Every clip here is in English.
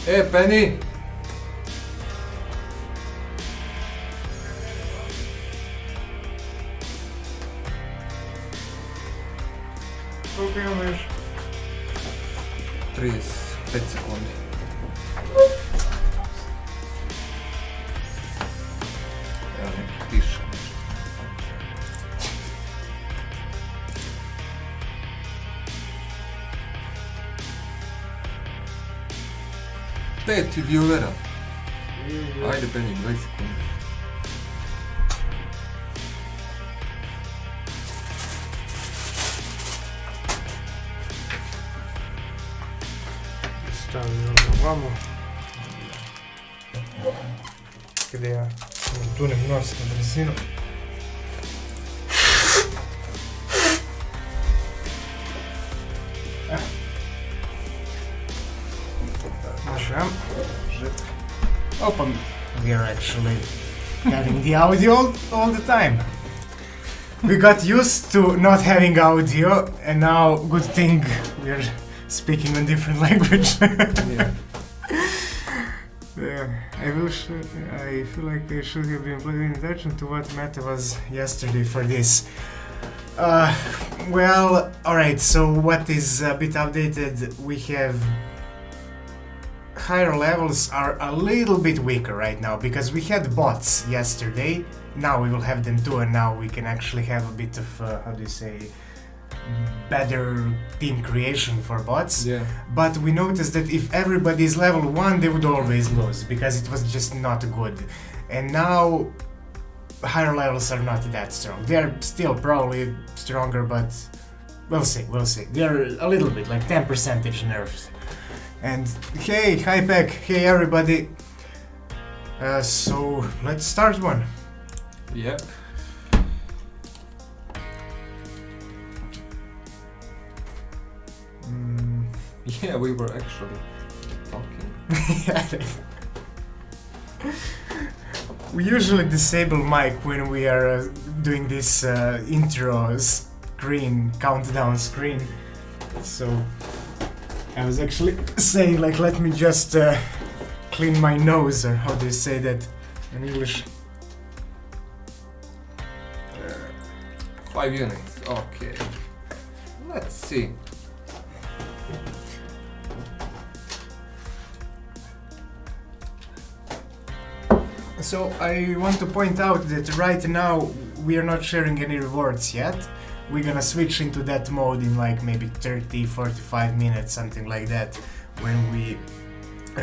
Penny! Koliko imaš? 35 sekundi. Evo neki piše. 5 viewera. Ajde Penny, 20 sekundi. Stavio ovamo. Gdje ja tunem nos na brzinu. Open. We are actually having the audio all the time. We got used to not having audio, and now good thing we are speaking in different language. Yeah. I feel like I should have been paying attention to what Meta was yesterday for this. Well, alright, so what is a bit outdated, we have higher levels are a little bit weaker right now because we had bots yesterday. Now we will have them too, and now we can actually have a bit of how do you say, better team creation for bots. Yeah. But we noticed that if everybody is level 1, they would always lose because it was just not good. And now higher levels are not that strong. They are still probably stronger, but we'll see. They are a little bit like 10% nerfs. And hey, hi Peck, hey everybody. So let's start one. Yep. Yeah, we were actually talking. We usually disable mic when we are doing this intro screen, countdown screen. So I was actually saying, like, let me just clean my nose, or how do you say that in English? 5 units, okay. Let's see. So I want to point out that right now we are not sharing any rewards yet. We're gonna switch into that mode in like maybe 30-45 minutes, something like that, when we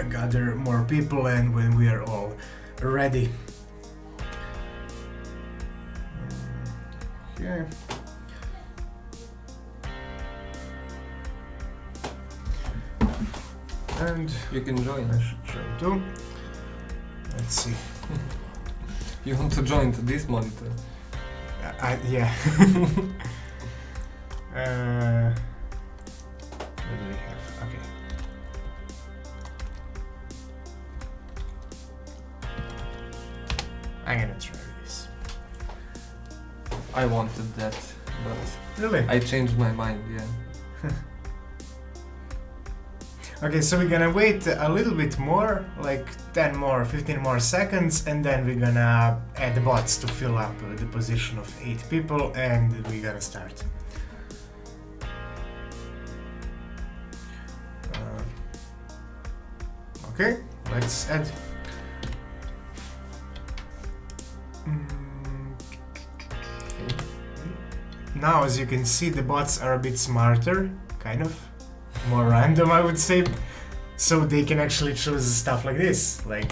gather more people and when we are all ready. Okay. And You can join. I should try to. Let's see. You want to join to this monitor? Yeah. What do we have? Okay. I'm gonna try this. I wanted that, but Really? I changed my mind, yeah. Okay, so we're gonna wait a little bit more, like 10 more, 15 more seconds, and then we're gonna add bots to fill up the position of 8 people, and we're gonna start. Okay, let's add. Now, as you can see, the bots are a bit smarter, kind of. More random, I would say, so they can actually choose stuff like this, like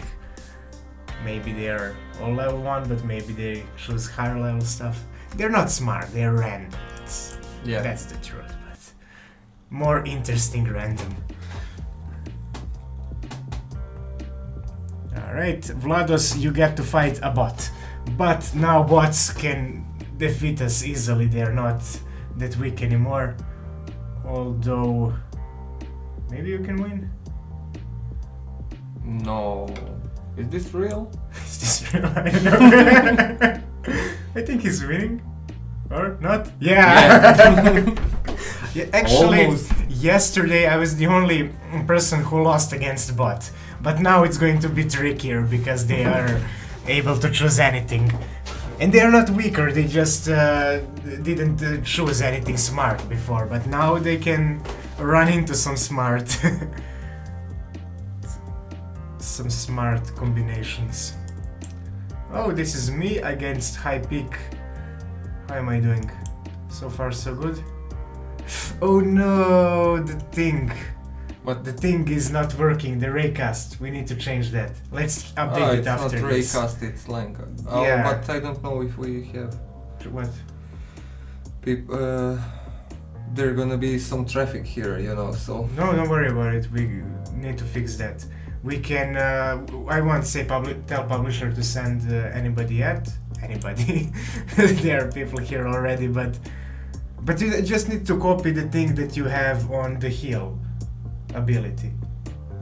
maybe they are all level 1, but maybe they choose higher level stuff. They're not smart, they're random. That's the truth, but more interesting random. Alright, Vlados, you get to fight a bot, but now bots can defeat us easily. They're not that weak anymore, although maybe you can win? No. Is this real? Is this real? I don't know. I think he's winning. Or not? Yeah! Yeah, actually, Almost. yesterday I was the only person who lost against bot, but now it's going to be trickier because they are able to choose anything. And they are not weaker, they just didn't choose anything smart before, but now they can run into some smart some smart combinations. Oh, this is me against high peak. How am I doing? So far so good. Oh no, the thing. What? The thing is not working, the raycast. We need to change that. Let's update it after it's not this. raycast, it's Lanka. Oh, Yeah. but I don't know if we have What? people. There gonna be some traffic here, you know, so. No, don't worry about it. We need to fix that. We can. I won't say tell publisher to send anybody yet. Anybody. There are people here already, but you just need to copy the thing that you have on the heal ability.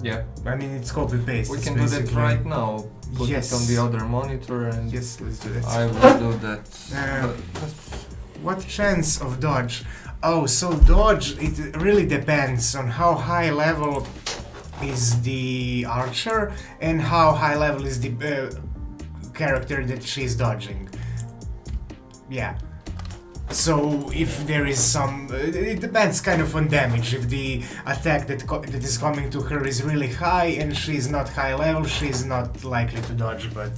Yeah. I mean, it's copy paste. We it's can do that basically- right now. Put Yes. it on the other monitor and Yes, let's do that. I will do that. What chance of dodge? Oh, so dodge, it really depends on how high level is the archer and how high level is the character that she's dodging. Yeah. So if there is some, it depends kind of on damage. If the attack that is coming to her is really high and she's not high level, she's not likely to dodge. But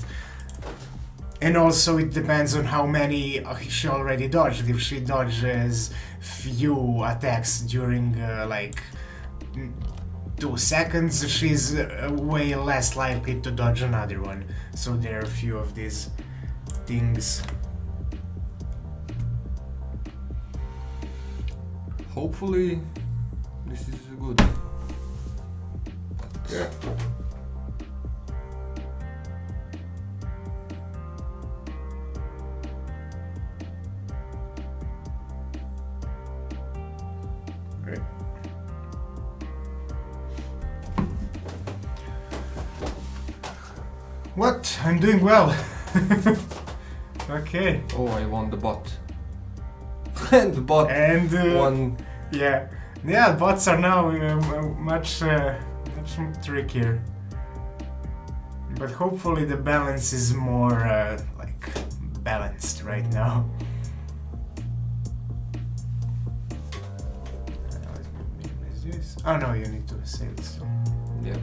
and also it depends on how many she already dodged. If she dodges few attacks during like 2 seconds, she's way less likely to dodge another one. So there are a few of these things. Hopefully, this is good. Yeah. Great. What? I'm doing well. Okay. Oh, I won the bot. And the bot And won. yeah, bots are now much trickier. But hopefully the balance is more like balanced right now. Let me minimize this. Oh no, you need to save it. So. Yeah.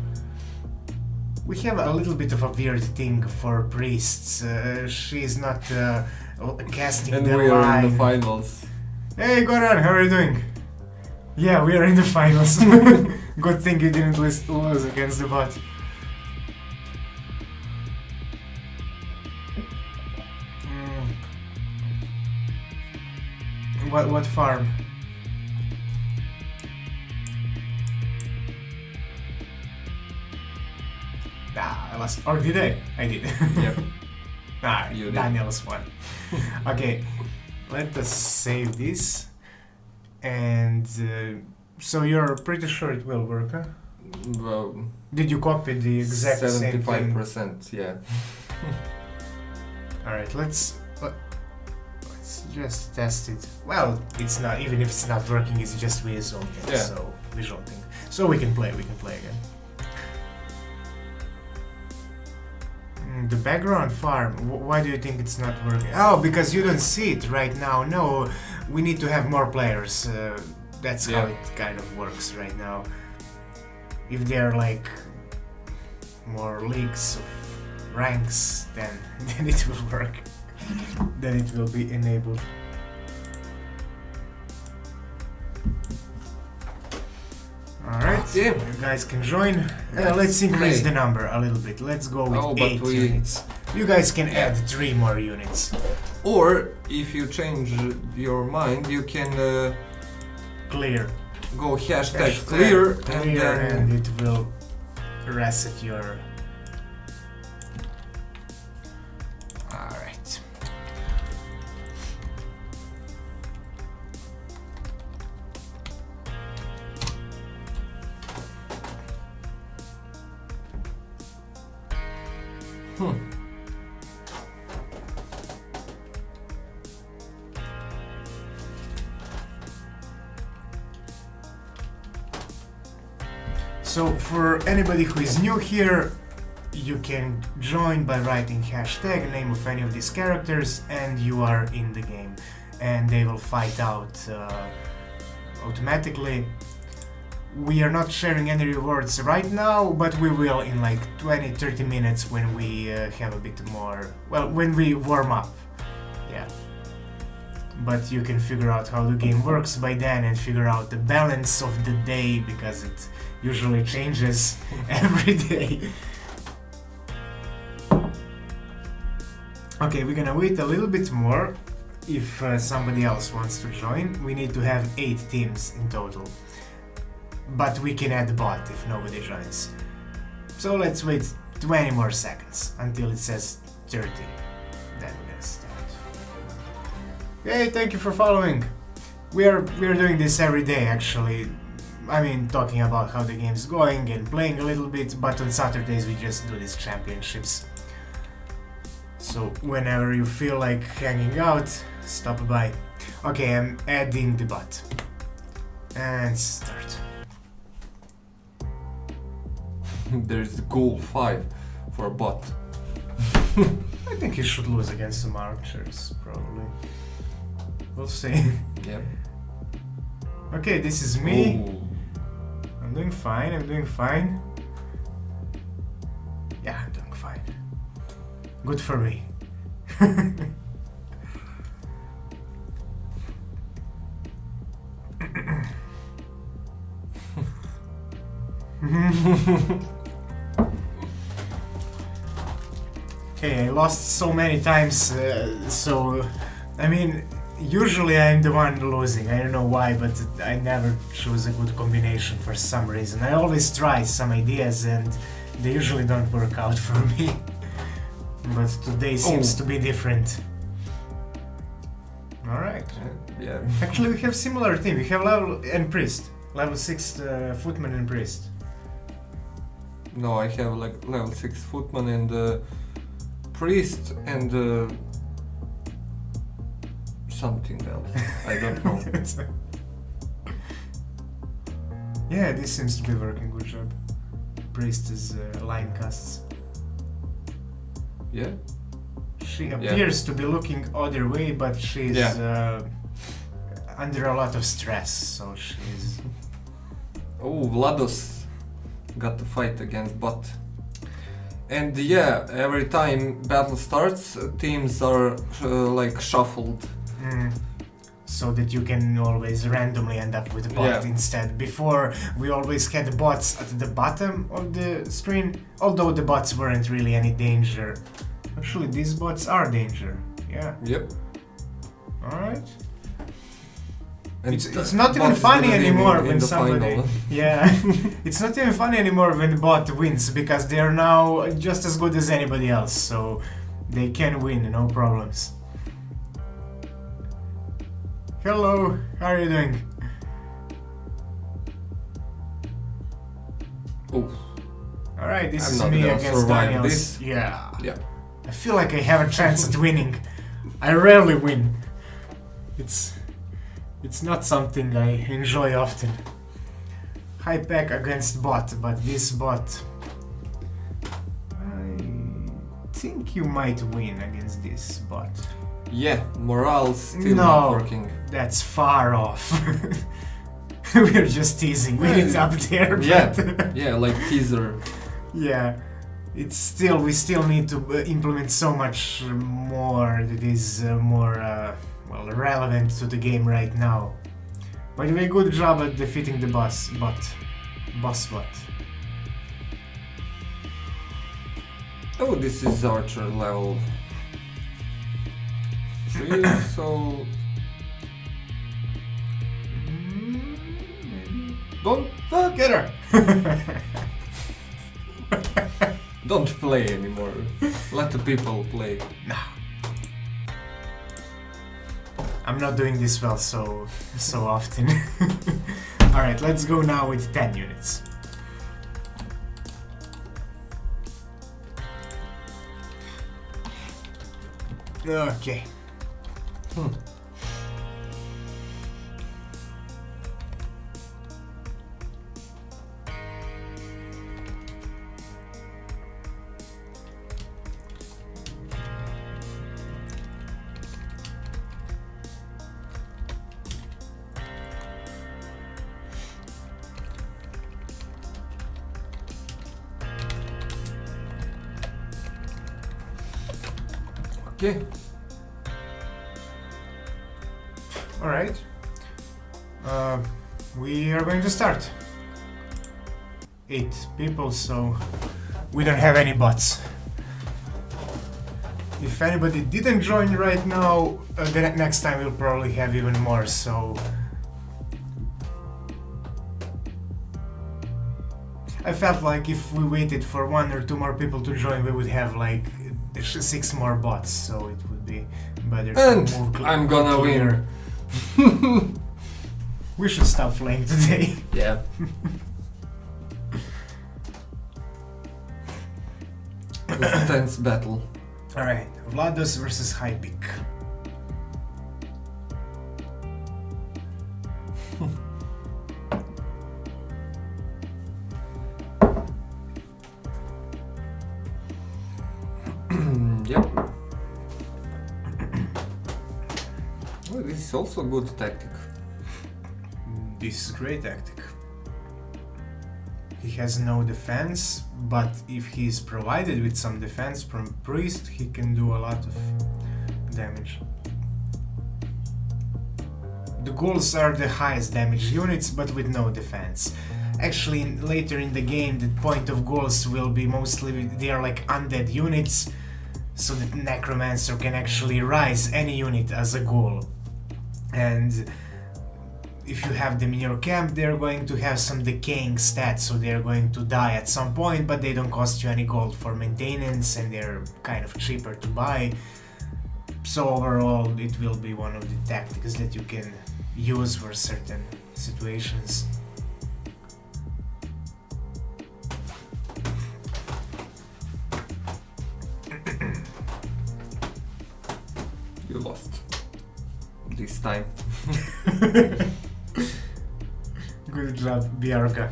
We have a little bit of a weird thing for priests. She's not casting And the we are line. in the finals. Hey, Goran, how are you doing? Yeah, we are in the finals. Good thing you didn't lose against the bot. What farm? Ah, I lost. Or did I? I did. Yep. You did. Daniel's won. Okay, let us save this. And so you're pretty sure it will work, huh? Well, Did you copy the exact same thing? 75%, yeah. Alright, let's just test it. Well, it's not, even if it's not working, it's just visual, Yeah. so visual thing. So we can play again. The background farm, why do you think it's not working? Oh, because you don't see it right now. No, we need to have more players. That's how Yeah. it kind of works right now. If there are like more leagues of ranks, then it will work. Then it will be enabled. Alright, Yeah. you guys can join. Let's increase play. the number a little bit. Let's go with Oh, but 8 we- units. You guys can add 3 more units. Or if you change your mind, you can Clear. go hashtag Hashtag clear and clear, then and it will reset your... Alright. So for anybody who is new here, you can join by writing hashtag name of any of these characters and you are in the game. And they will fight out automatically. We are not sharing any rewards right now, but we will in like 20-30 minutes when we have a bit more, well, when we warm up. Yeah. But you can figure out how the game works by then and figure out the balance of the day, because it usually changes every day. Okay, we're gonna wait a little bit more. If somebody else wants to join, we need to have 8 teams in total. But we can add bot if nobody joins. So let's wait 20 more seconds until it says 30. Then we're gonna start. Hey, thank you for following. We're doing this every day actually. I mean, talking about how the game's going and playing a little bit, but on Saturdays we just do these championships. So whenever you feel like hanging out, stop by. Okay, I'm adding the bot. And start. There's the goal 5 for a bot. I think he should lose against some archers, probably. We'll see. Yep. Okay, this is me. Ooh. I'm doing fine, I'm doing fine. Yeah, I'm doing fine. Good for me. Okay, I lost so many times, so I mean, usually I'm the one losing. I don't know why, but I never choose a good combination for some reason. I always try some ideas and they usually don't work out for me. But today seems to be different. Alright. Yeah. Actually, we have similar team. We have level and priest. Level 6 footman and priest. No, I have like level 6 footman and priest and something else. I don't know. Yeah, this seems to be working. Good job. Priest is line casts. Yeah? She appears to be looking other way, but she's under a lot of stress, so she's... Oh, Vlados got to fight against bot. And yeah, every time battle starts, teams are like shuffled. So that you can always randomly end up with a bot instead. Before, we always had bots at the bottom of the screen, although the bots weren't really any danger. Actually, these bots are danger. Yeah. Yep. Alright. And It's not even funny anymore when somebody... Yeah. It's not even funny anymore when the bot wins, because they are now just as good as anybody else, so they can win, no problems. Hello, how are you doing? Oh. Alright, this is me against Daniels. Yeah. I feel like I have a chance at winning. I rarely win. It's not something I enjoy often. High pack against bot, but this bot... I think you might win against this bot. Yeah, morale's still not working. That's far off. We're just teasing. It's up there. But Yeah, like teaser. Yeah, it's still, we still need to implement so much more that is more well, relevant to the game right now. By the way, good job at defeating the boss bot. Oh, this is Archer level 3, so... Don't Get her! Don't play anymore. Let the people play. Nah. I'm not doing this well so often. Alright, let's go now with 10 units. Okay. Okay. Alright. We are going to start. 8 people, so we don't have any bots. If anybody didn't join right now, the next time we'll probably have even more, so... I felt like if we waited for 1 or 2 more people to join, we would have like 6 more bots, so it would be better And to move I'm gonna clear. We should stop playing today. Yeah. It was a tense battle. Alright, Vlados versus Hypik. Yep. Well, this is also a good tactic. This is great tactic. He has no defense, but if he is provided with some defense from Priest, he can do a lot of damage. The ghouls are the highest damage units, but with no defense. Actually, later in the game, the point of ghouls will be mostly, they are like undead units, so that Necromancer can actually rise any unit as a ghoul. And if you have them in your camp, they're going to have some decaying stats, so they're going to die at some point, but they don't cost you any gold for maintenance and they're kind of cheaper to buy. So overall, it will be one of the tactics that you can use for certain situations. You lost. This time. Good job, Biarka.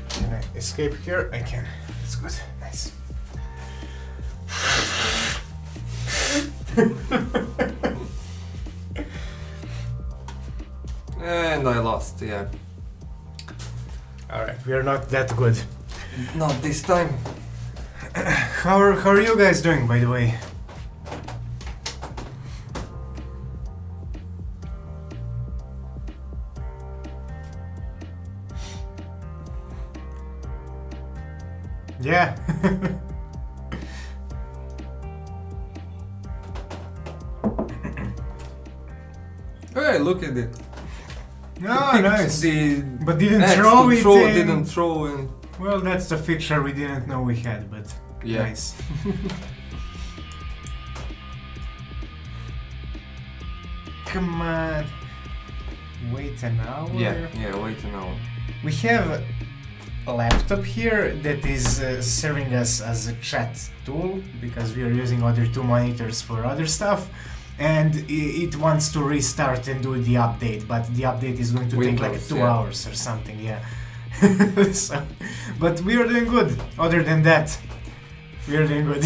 Can I escape here? I can. That's good. Nice. And I lost, yeah. Alright, we are not that good. Not this time. How are you guys doing, by the way? Yeah. Hey, look at it. Oh, Picked nice. But didn't axe throw to it. throw, in. didn't throw, and Well, that's the feature we didn't know we had, but yeah. nice. Come on. Wait an hour. Yeah, wait an hour. We have a laptop here that is serving us as a chat tool because we are using other 2 monitors for other stuff, and it wants to restart and do the update, but the update is going to take like Windows, 2 yeah. hours or something, yeah. So, but we are doing good. Other than that, we are doing good.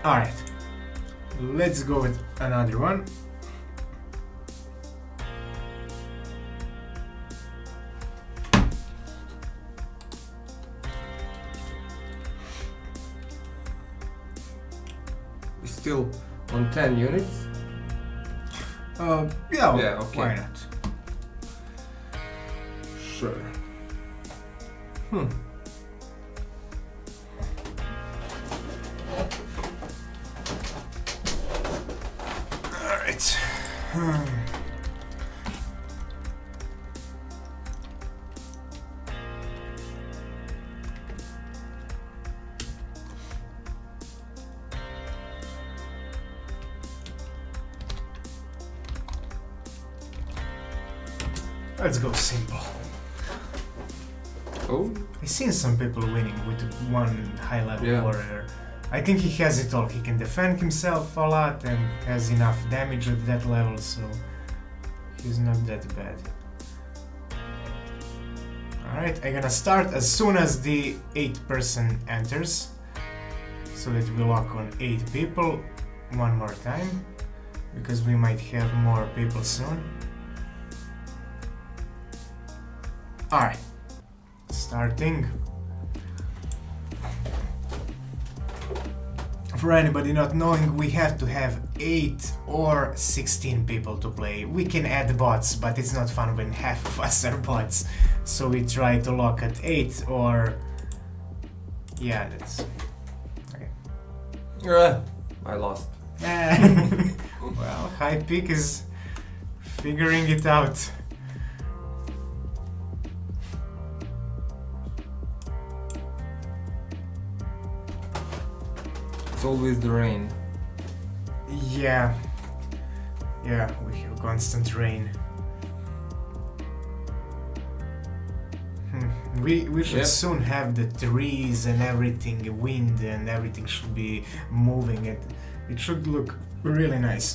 Alright, let's go with another one. Still on 10 units. Yeah, okay. Why not? Sure. Alright. Let's go simple. Oh, I've seen some people winning with 1 high level Yeah. warrior. I think he has it all. He can defend himself a lot and has enough damage at that level, so he's not that bad. Alright, I'm gonna start as soon as the 8th person enters, so that we lock on 8 people 1 more time, because we might have more people soon. Alright. Starting. For anybody not knowing, we have to have 8 or 16 people to play. We can add bots, but it's not fun when half of us are bots. So we try to lock at 8 or... Yeah, that's... Okay. I lost. Well, High Peak is figuring it out. It's always the rain. Yeah. Yeah, we have constant rain. We should Yep. soon have the trees and everything, wind and everything should be moving. It should look really nice.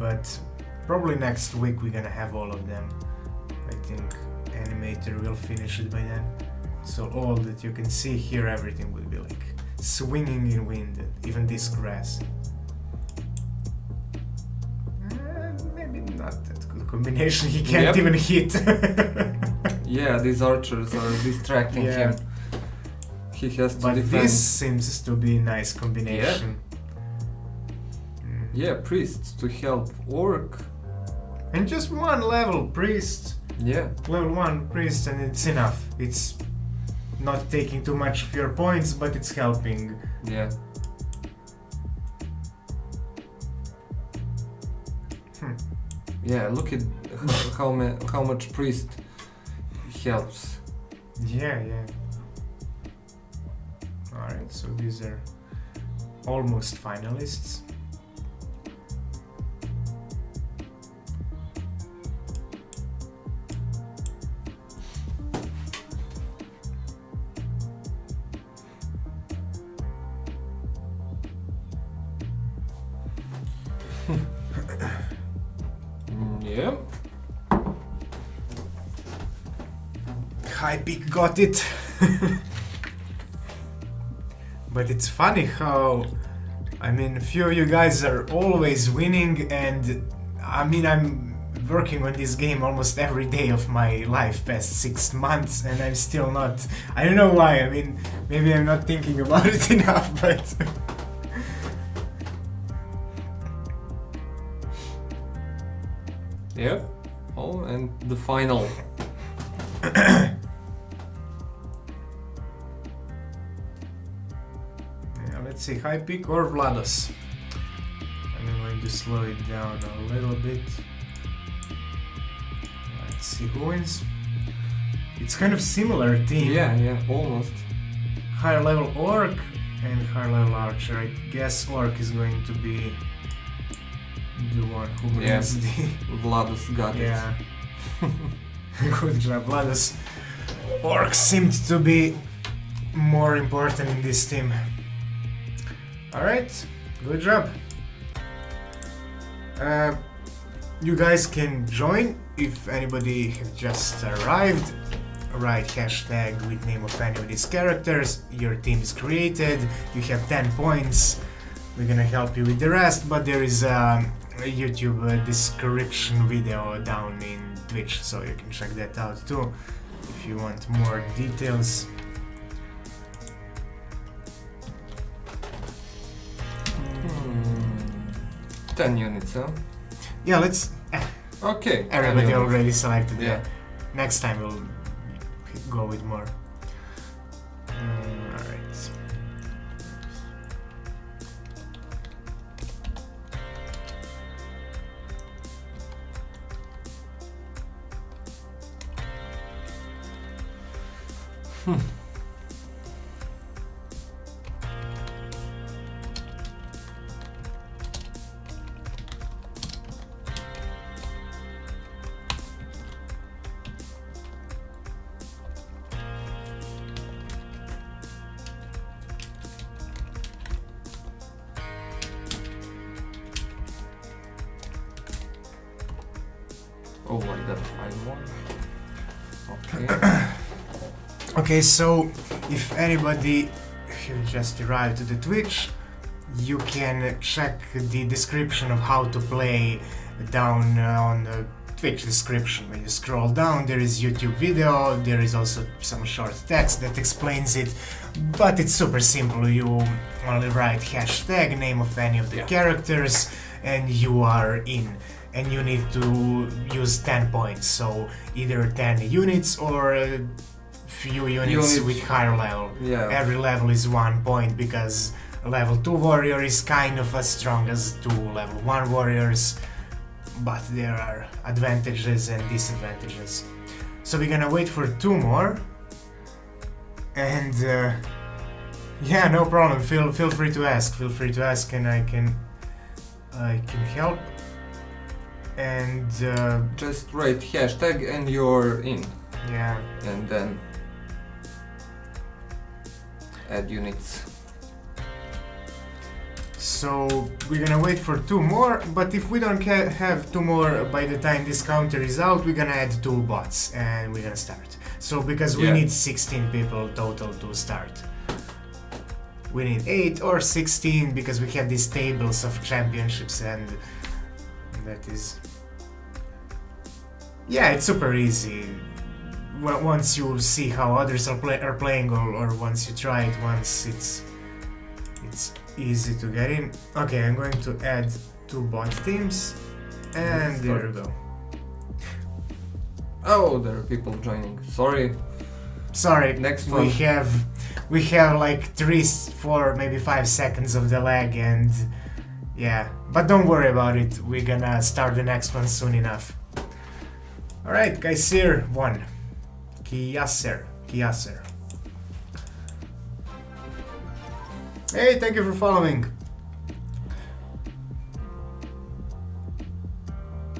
But probably next week we're gonna have all of them. I think Animator will finish it by then. So all that you can see here, everything will be like swinging in wind, even this grass. Maybe not that good combination, he can't Yep. even hit. Yeah, these archers are distracting Yeah. him. He has to But defend. this seems to be a nice combination. Yeah, priest to help orc. And just one level priest, Yeah. level 1 priest, and it's enough. It's not taking too much of your points, but it's helping. Yeah. Yeah, look at how much priest helps. Yeah. Alright, so these are almost finalists. Yeah. High Peak got it. But it's funny how, I mean, few of you guys are always winning, and I mean, I'm working on this game almost every day of my life past 6 months, and I'm still not. I don't know why. I mean, maybe I'm not thinking about it enough, but. Yeah. Oh, and the final. Yeah, let's see, High Peak or Vlados. I'm going to slow it down a little bit. Let's see who wins. It's kind of similar team. Yeah, almost. Higher level Orc and higher level Archer. I guess Orc is going to be the one who Yeah. wins the... Vladus got Yeah. Good job, Vlados. Orcs seemed to be more important in this team. Alright, good job. You guys can join if anybody has just arrived. Write hashtag with name of any of these characters. Your team is created. You have 10 points. We're gonna help you with the rest, but there is a YouTube description video down in Twitch, so you can check that out too if you want more details. 10 units, huh? Yeah, let's. Okay. 10 Everybody units. already selected. Yeah. Next time we'll go with more. Alright. Oh, I got 5 more. Okay. Okay, so if anybody who just arrived to the Twitch, you can check the description of how to play down on the Twitch description. When you scroll down, there is YouTube video, there is also some short text that explains it, but it's super simple. You only write hashtag, name of any of the characters, and you are in. And you need to use 10 points, so either 10 units or a few units with higher level. Yeah. Every level is 1 point, because a level 2 warrior is kind of as strong as 2 level 1 warriors, but there are advantages and disadvantages. So we're gonna wait for 2 more, and yeah, no problem. Feel free to ask. Feel free to ask, and I can help. And just write hashtag and you're in. Yeah. And then add units. So we're gonna wait for 2 more, but if we don't have 2 more by the time this counter is out, we're gonna add 2 bots and we're gonna start. So because we need 16 people total to start. We need 8 or 16 because we have these tables of championships, and that is... Yeah, it's super easy. Once you see how others are playing, or once you try it once, it's easy to get in. Okay, I'm going to add 2 bot teams, and there we go. Oh, there are people joining. Sorry. Next one. We have like 3, 4, maybe 5 seconds of the lag, and yeah. But don't worry about it. We're gonna start the next one soon enough. All right, Kaysir won. Kiyaser. Hey, thank you for following.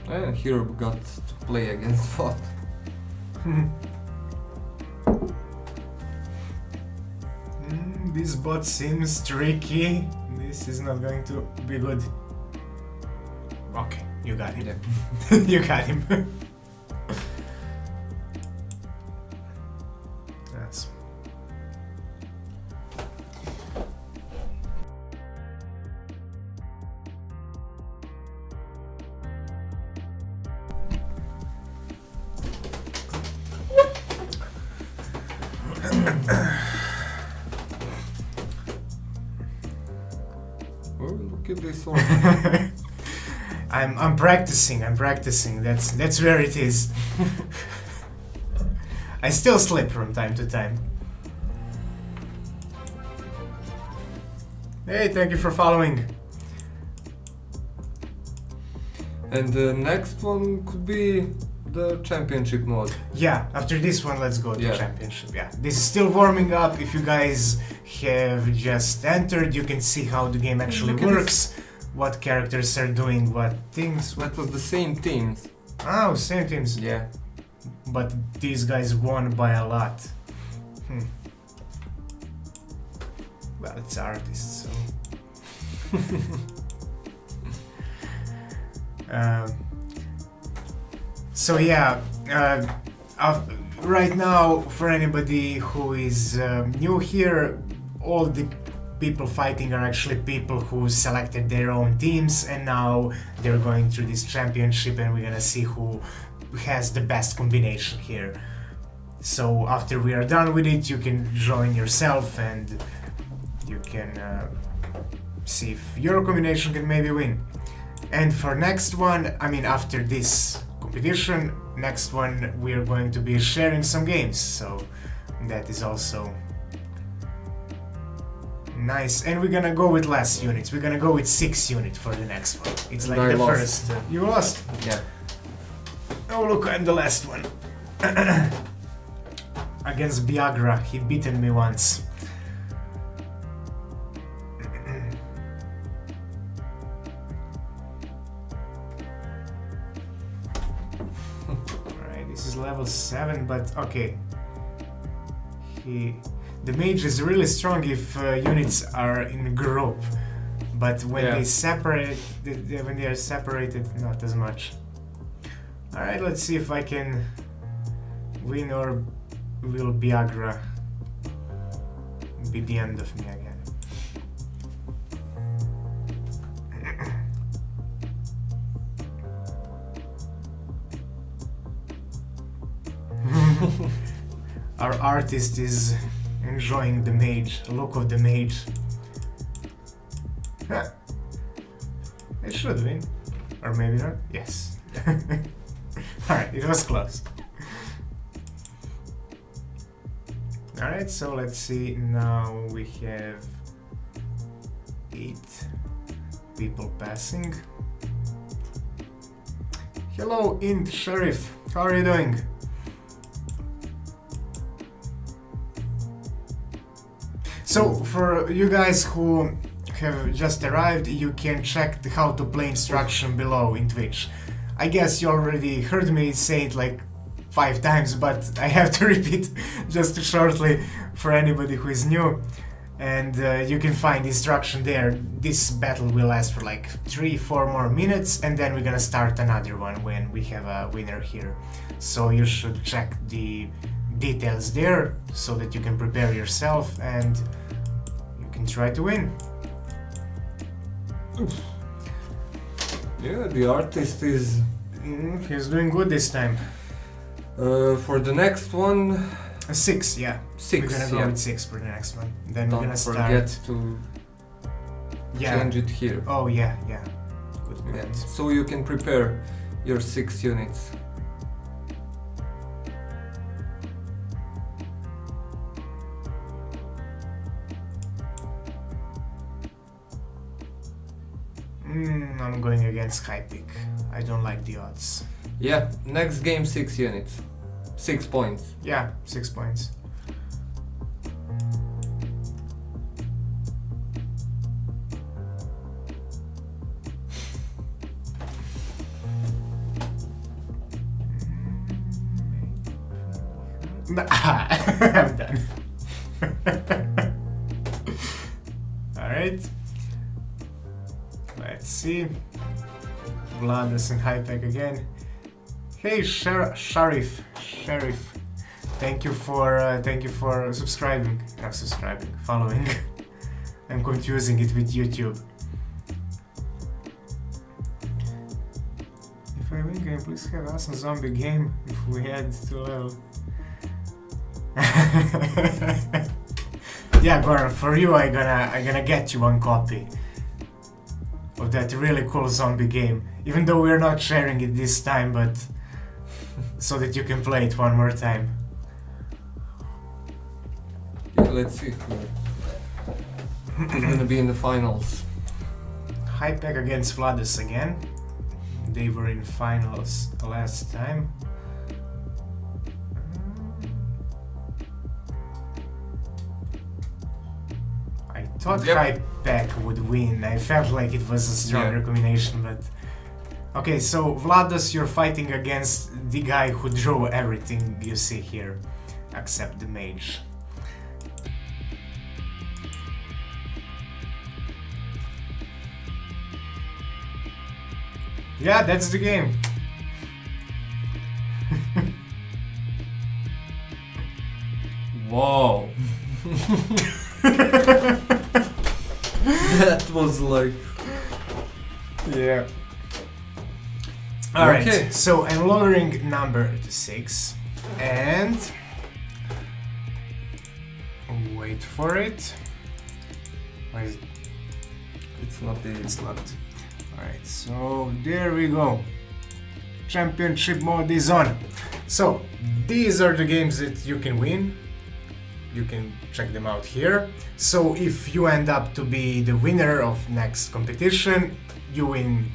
And Hero got to play against bot. This bot seems tricky. This is not going to be good. Okay, you got him. Yeah. You got him. Yes. Oh, look at this one. I'm practicing. That's where it is. I still slip from time to time. Hey, thank you for following. And the next one could be the championship mode. Yeah, after this one, let's go to championship. Yeah, this is still warming up. If you guys have just entered, you can see how the game actually works. What characters are doing what things. That was the same teams. Oh, same teams. Yeah. But these guys won by a lot. Well, it's artists, so... So yeah, right now, for anybody who is new here, all the people fighting are actually people who selected their own teams, and now they're going through this championship, and we're gonna see who has the best combination here. So after we are done with it, you can join yourself and you can see if your combination can maybe win. And for next one, I mean after this competition, next one we're going to be sharing some games, so that is also nice. And we're gonna go with less units. We're gonna go with 6 units for the next one. It's like the first. You lost? Yeah. Oh look, I'm the last one. Against Biagra, he beaten me once. Alright, this is level 7, but okay. The mage is really strong if units are in a group, but when they separate, when they are separated, not as much. Alright, let's see if I can win, or will Biagra be the end of me again. Our artist is enjoying the mage, look of the mage. Huh. It should win. Or maybe not. Yes. Alright, it was close. Alright, so let's see. Now we have 8 people passing. Hello, Int Sheriff. How are you doing? So, for you guys who have just arrived, you can check the how to play instruction below in Twitch. I guess you already heard me say it like 5 times, but I have to repeat just shortly for anybody who is new. And you can find instruction there. This battle will last for like 3-4 more minutes, and then we're gonna start another one when we have a winner here. So you should check the details there so that you can prepare yourself and you can try to win. Yeah, the artist is... He's doing good this time. For the next one... 6, yeah. 6, We're gonna go yeah. with 6 for the next one. Then Don't we're gonna forget start. to Yeah. change it here. Oh yeah, yeah. Good Yeah. point. So you can prepare your 6 units. I'm going against high pick. I don't like the odds. Yeah, next game 6 units. 6 points. Yeah, 6 points. I'm done. Alright. Let's see. Vladis and Hypek again. Hey, Sheriff. Thank you for subscribing. Not subscribing, following. I'm confusing it with YouTube. If I win, can you please have us a zombie game if we had to level? Yeah, Goran, for you I gonna get you one copy of that really cool zombie game. Even though we're not sharing it this time, but so that you can play it one more time. Yeah, let's see who's gonna be in the finals. Hypek against Vladis again. They were in finals last time. I thought Hypek would win. I felt like it was a stronger combination, but... Okay, so Vladis, you're fighting against the guy who drew everything you see here, except the mage. Yeah, that's the game. Wow. That was like... Yeah. Alright, Okay. so I'm lowering number to 6 and wait for it. Why is it? It's not the... It's not. Alright, so there we go. Championship mode is on. So these are the games that you can win. You can check them out here. So if you end up to be the winner of next competition, you win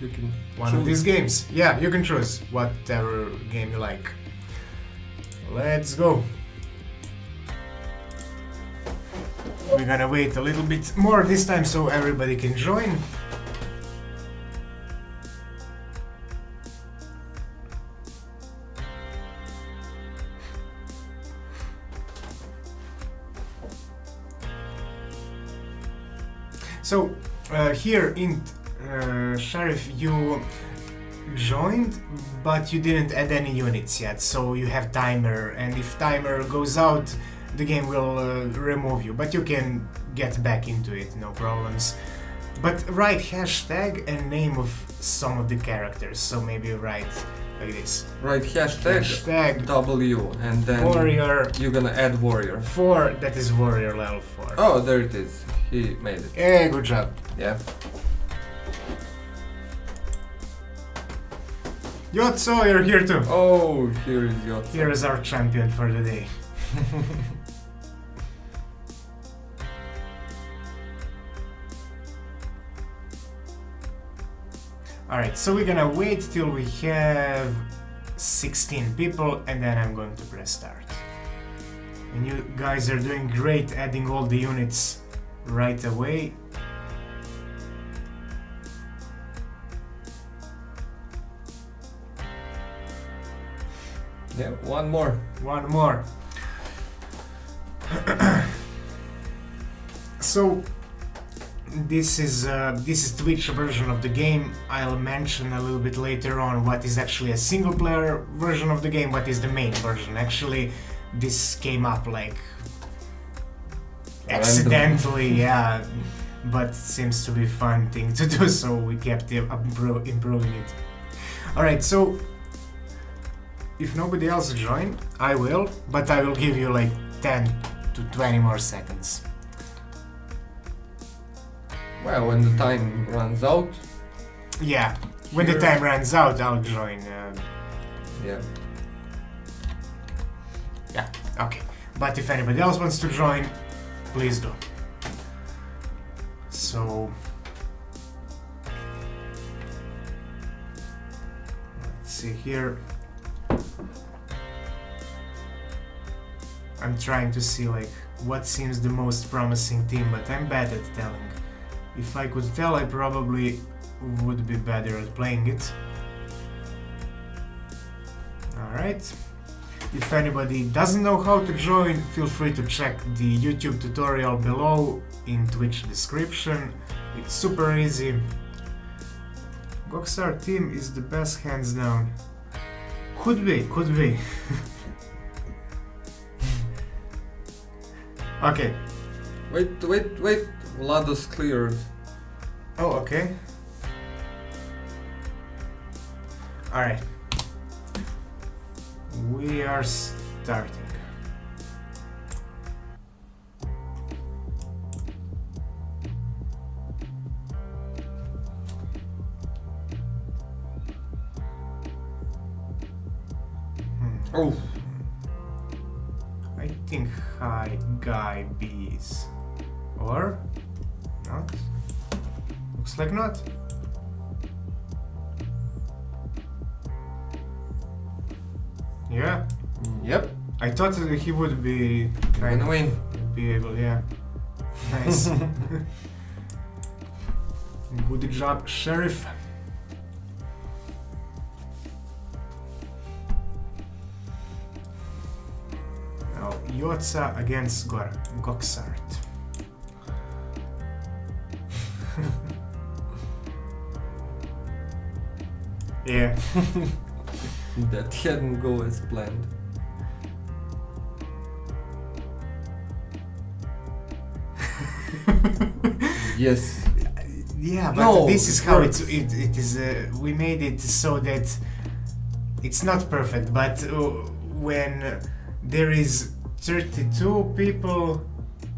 You can one of these games. Yeah, you can choose whatever game you like. Let's go. We're gonna wait a little bit more this time so everybody can join. So here in Sheriff, you joined, but you didn't add any units yet, so you have timer, and if timer goes out, the game will remove you, but you can get back into it, no problems. But write hashtag and name of some of the characters, so maybe write like this. Right, hashtag W, and then Warrior you're gonna add warrior. 4, that is warrior level 4. Oh, there it is. He made it. Hey, good job. Yeah. Yotso, you're here too. Oh, here is Yotso. Here is our champion for the day. Alright, so we're gonna wait till we have 16 people and then I'm going to press start. And you guys are doing great adding all the units right away. Yeah, one more. One more. So this is Twitch version of the game. I'll mention a little bit later on what is actually a single player version of the game, what is the main version. Actually, this came up like accidentally, yeah, but seems to be a fun thing to do, so we kept improving it. Alright, so if nobody else join, I will, but I will give you like 10 to 20 more seconds. Well, when the time runs out. Yeah, when the time runs out, I'll join. Yeah. Yeah, okay. But if anybody else wants to join, please do. So let's see here. I'm trying to see like what seems the most promising team, but I'm bad at telling. If I could tell, I probably would be better at playing it. Alright. If anybody doesn't know how to join, feel free to check the YouTube tutorial below in Twitch description. It's super easy. Goxar team is the best hands down. Could be, could be. Okay. Wait. Vlados cleared. Oh, okay. Alright. We are starting. Oh. I think high guy B's. Or not? Looks like not. Yeah. Yep. I thought that he would be kind of win. be able, yeah. Nice. Good job, Sheriff. Now, Yotsa against Goxart. Yeah. That didn't go as planned. Yes. Yeah, but No, this is it how works. it is. We made it so that it's not perfect, but when there is 32 people,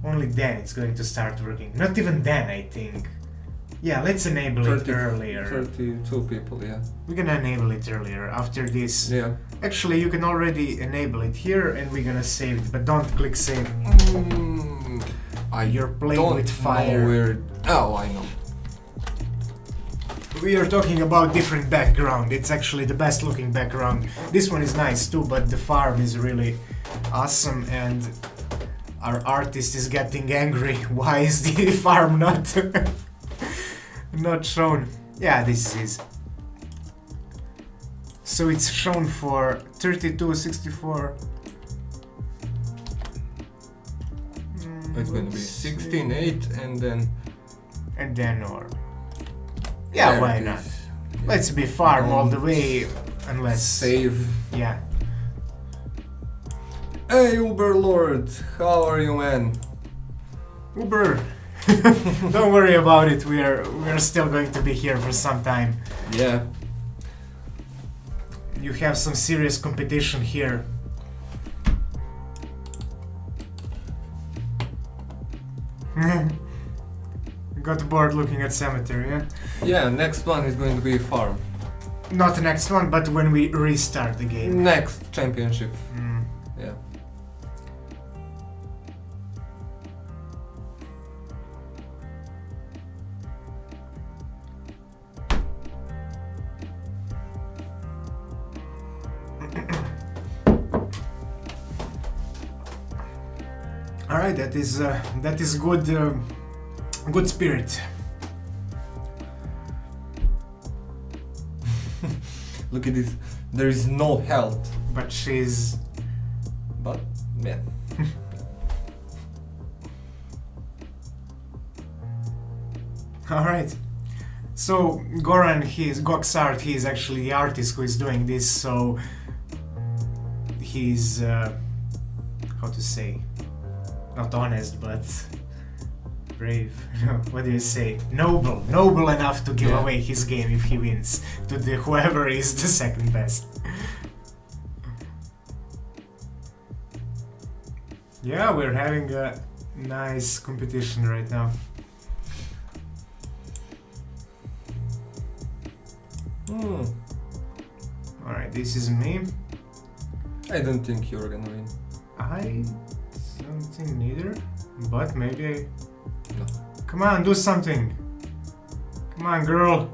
only then it's going to start working. Not even then, I think. Yeah, let's enable it earlier. 32 people, yeah. We're gonna enable it earlier after this. Yeah. Actually, you can already enable it here, and we're gonna save it, but don't click save. You're playing don't with fire. know where... Oh, I know. We are talking about different background. It's actually the best looking background. This one is nice too, but the farm is really awesome and our artist is getting angry. Why is the farm not not shown? Yeah, this is. So it's shown for 32, 64. It's going to be 16, 8 and then... And then or... Yeah, there why it not? is. Let's be farm all the way, unless... Save. Yeah. Hey Uber Lord, how are you, man? Uber! Don't worry about it, we are still going to be here for some time. Yeah. you have some serious competition here. Got bored looking at cemetery, yeah? Yeah, next one is going to be farm. Not the next one, but when we restart the game. Next championship. Mm. Yeah. All right, that is good. Good spirit. Look at this. There is no health. But she's. But yeah. All right. So Goran, Goxart, he is actually the artist who is doing this. So he's how to say, not honest, but brave. What do you say? Noble enough to give away his game if he wins to the whoever is the second best. Yeah, we're having a nice competition right now. Alright, this is me. I don't think you're gonna win. I don't think neither, but maybe I... No. Come on, do something! Come on, girl!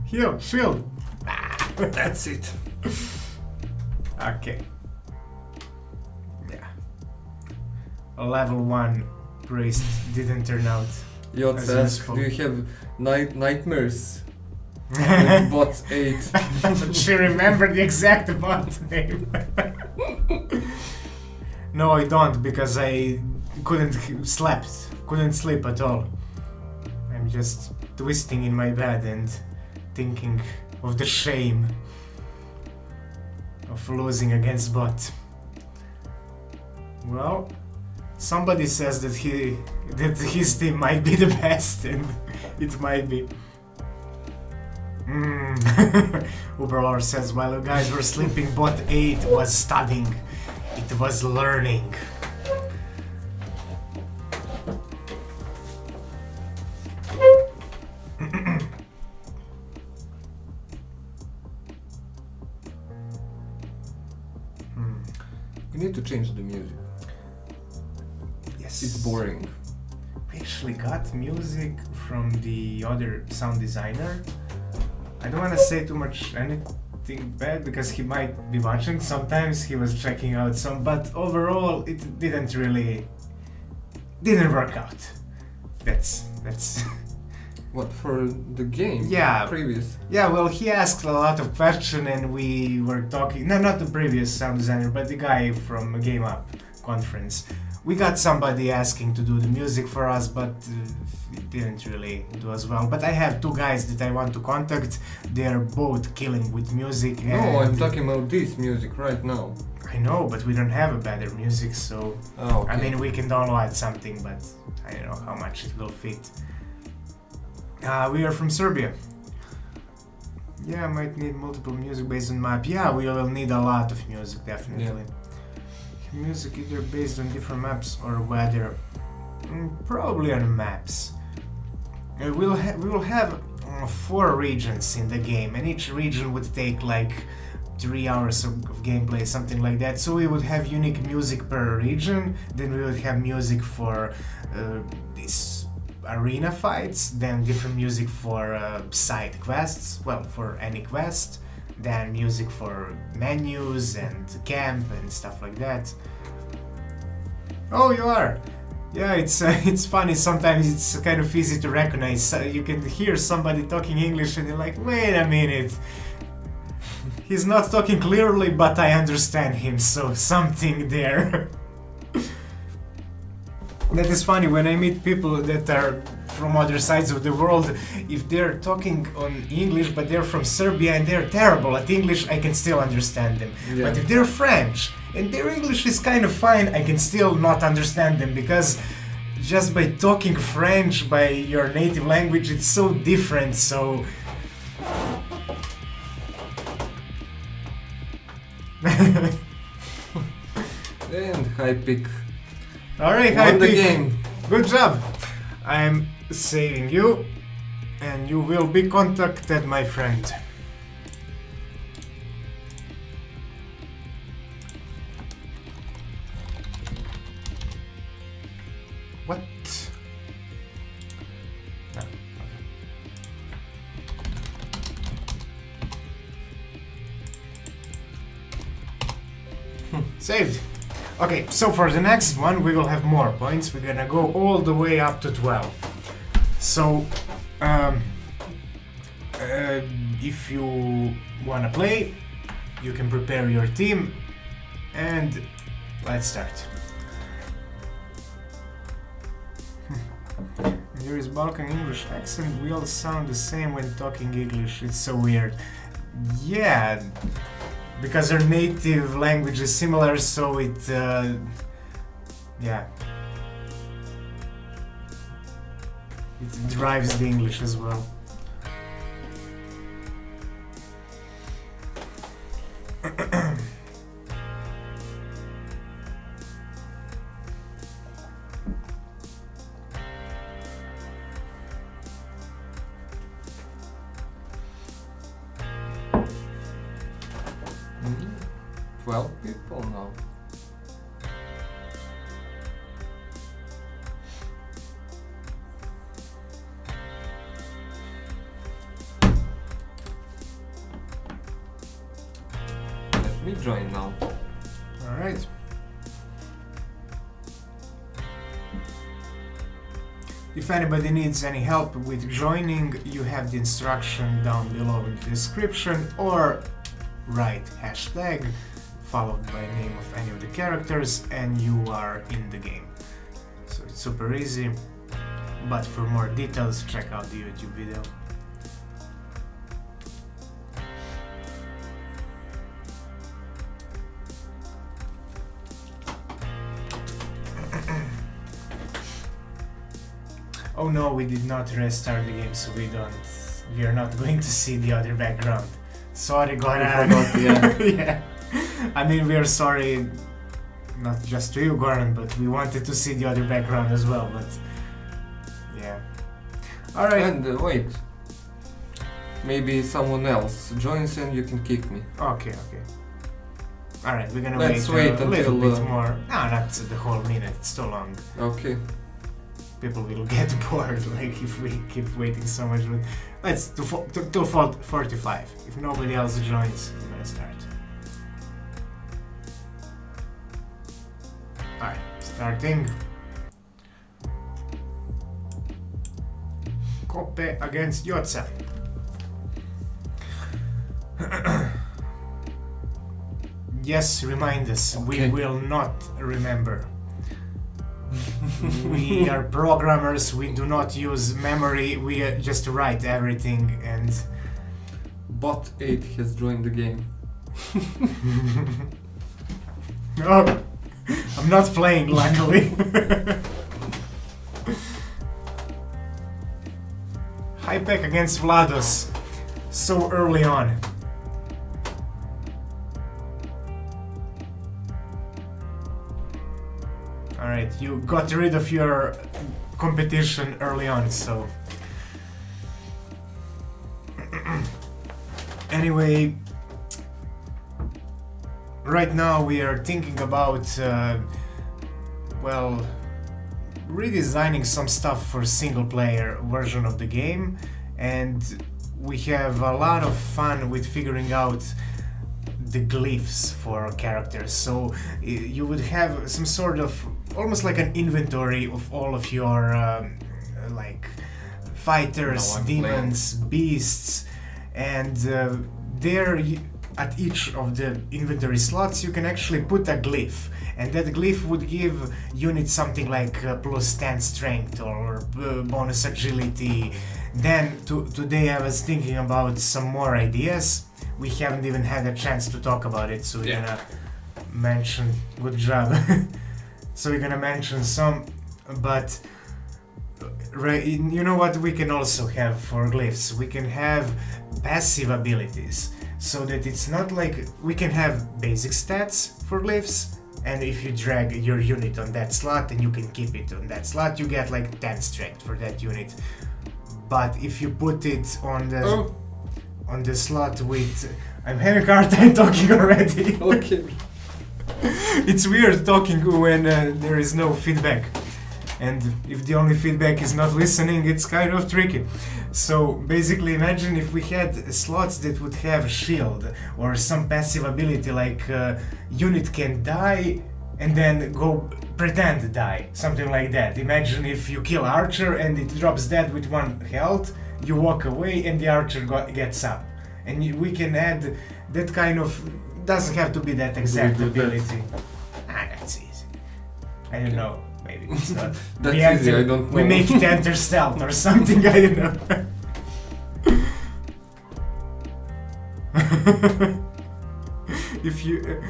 Heal, shield! That's it. Okay. Yeah. A level 1 priest didn't turn out. Yotz as asks, useful. do you have nightmares? With bot 8. She remembered the exact bot name. No, I don't, because I couldn't sleep at all. I'm just twisting in my bed and thinking of the shame of losing against bot. Well, somebody says that his team might be the best, and it might be. Uberlord says, while you guys were sleeping, bot 8 was studying. It was learning. We need to change the music. Yes. It's boring. We actually got music from the other sound designer. I don't want to say too much anything bad because he might be watching. Sometimes he was checking out some, but overall it didn't work out. That's What, for the game? Yeah. Previous? Yeah, well, he asked a lot of questions and we were talking. No, not the previous sound designer, but the guy from Game Up conference. We got somebody asking to do the music for us, but it didn't really do as well. But I have two guys that I want to contact. They're both killing with music. No, and I'm talking about this music right now. I know, but we don't have a better music, so... Oh, okay. I mean, we can download something, but I don't know how much it will fit. We are from Serbia. Yeah, might need multiple music based on map. Yeah, we will need a lot of music, definitely. Yeah. Music either based on different maps or whether... probably on maps. We will have 4 regions in the game, and each region would take like 3 hours of gameplay, something like that. So we would have unique music per region, then we would have music for these arena fights, then different music for side quests, well, for any quest, then music for menus and camp and stuff like that. Oh, you are! Yeah, it's funny, sometimes it's kind of easy to recognize. You can hear somebody talking English and you're like, wait a minute. He's not talking clearly, but I understand him, so something there. That is funny, when I meet people that are from other sides of the world, if they're talking on English but they're from Serbia and they're terrible at English, I can still understand them. Yeah. But if they're French and their English is kind of fine, I can still not understand them because just by talking French, by your native language, it's so different, so... And high pick. Alright, Won the Pick. game. Good job! I'm saving you, and you will be contacted, my friend. What? Ah, okay. Saved. Okay, so for the next one we will have more points. We're gonna go all the way up to 12. So, if you wanna play, you can prepare your team, and let's start. There is Balkan English accent. We all sound the same when talking English. It's so weird. Yeah, because our native language is similar, so it, yeah, it drives the English as well. Mhm. 12 people now. Let me join now. All right. If anybody needs any help with joining, you have the instruction down below in the description, or write hashtag followed by name of any of the characters and you are in the game. So it's super easy, but for more details check out the YouTube video. Oh no, we did not restart the game, so we are not going to see the other background. Sorry, Goran. Yeah. Yeah. I mean, we are sorry, not just to you, Goran, but we wanted to see the other background as well, but yeah. Alright. And wait. Maybe someone else joins and you can kick me. Okay. Alright, we're gonna Let's wait wait a little until, bit more. No, not the whole minute, it's too long. Okay. People will get bored, like, if we keep waiting so much. Let's till 45. If nobody else joins, we're gonna start. Alright, starting. Koppe against Jotza. Yes, remind us. Okay. We will not remember. We are programmers, we do not use memory, we just write everything and... Bot 8 has joined the game. Oh, I'm not playing, luckily. Hypek against Vlados, so early on. Alright, you got rid of your competition early on, so... Anyway, right now we are thinking about, well, redesigning some stuff for single-player version of the game, and we have a lot of fun with figuring out the glyphs for characters. So you would have some sort of almost like an inventory of all of your like fighters, demons, beasts, and there at each of the inventory slots you can actually put a glyph, and that glyph would give units something like plus 10 strength or bonus agility. Then today I was thinking about some more ideas. We haven't even had a chance to talk about it, so we're gonna mention... Good job. So we're gonna mention some but you know what we can also have for glyphs? We can have passive abilities, so that it's not like we can have basic stats for glyphs, and if you drag your unit on that slot and you can keep it on that slot, you get like 10 strength for that unit. But if you put it on the slot with... I'm having a hard time talking already. Okay. It's weird talking when there is no feedback. And if the only feedback is not listening, it's kind of tricky. So basically imagine if we had slots that would have shield or some passive ability like unit can die and then go pretend to die, something like that. Imagine if you kill archer and it drops dead with 1 health, you walk away and the archer gets up. And we can add that kind of... doesn't have to be that exact ability. That's easy. I don't know. Maybe it's not. That's easy, I don't know. We make it enter stealth or something, I don't know. If you...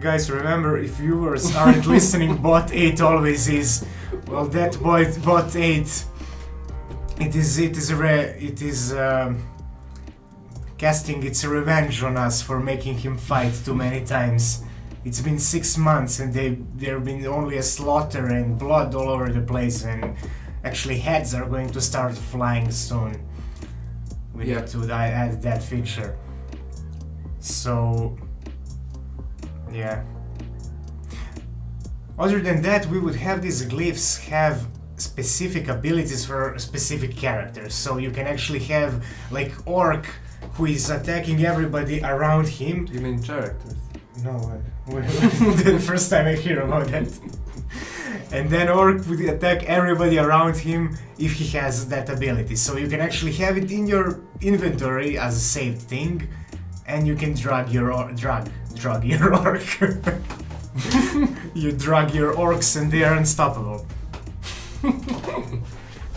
guys, remember, if viewers aren't listening, bot 8 always is. Well, that bot 8... It is casting its revenge on us for making him fight too many times. It's been 6 months and there been only a slaughter and blood all over the place, and actually heads are going to start flying soon. We need to add that feature. So, yeah. Other than that, we would have these glyphs have specific abilities for specific characters. So you can actually have like Orc who is attacking everybody around him. You mean characters? No, the first time I hear about that. And then Orc would attack everybody around him if he has that ability. So you can actually have it in your inventory as a saved thing, and you can drag your orc. You drag your orcs and they are unstoppable.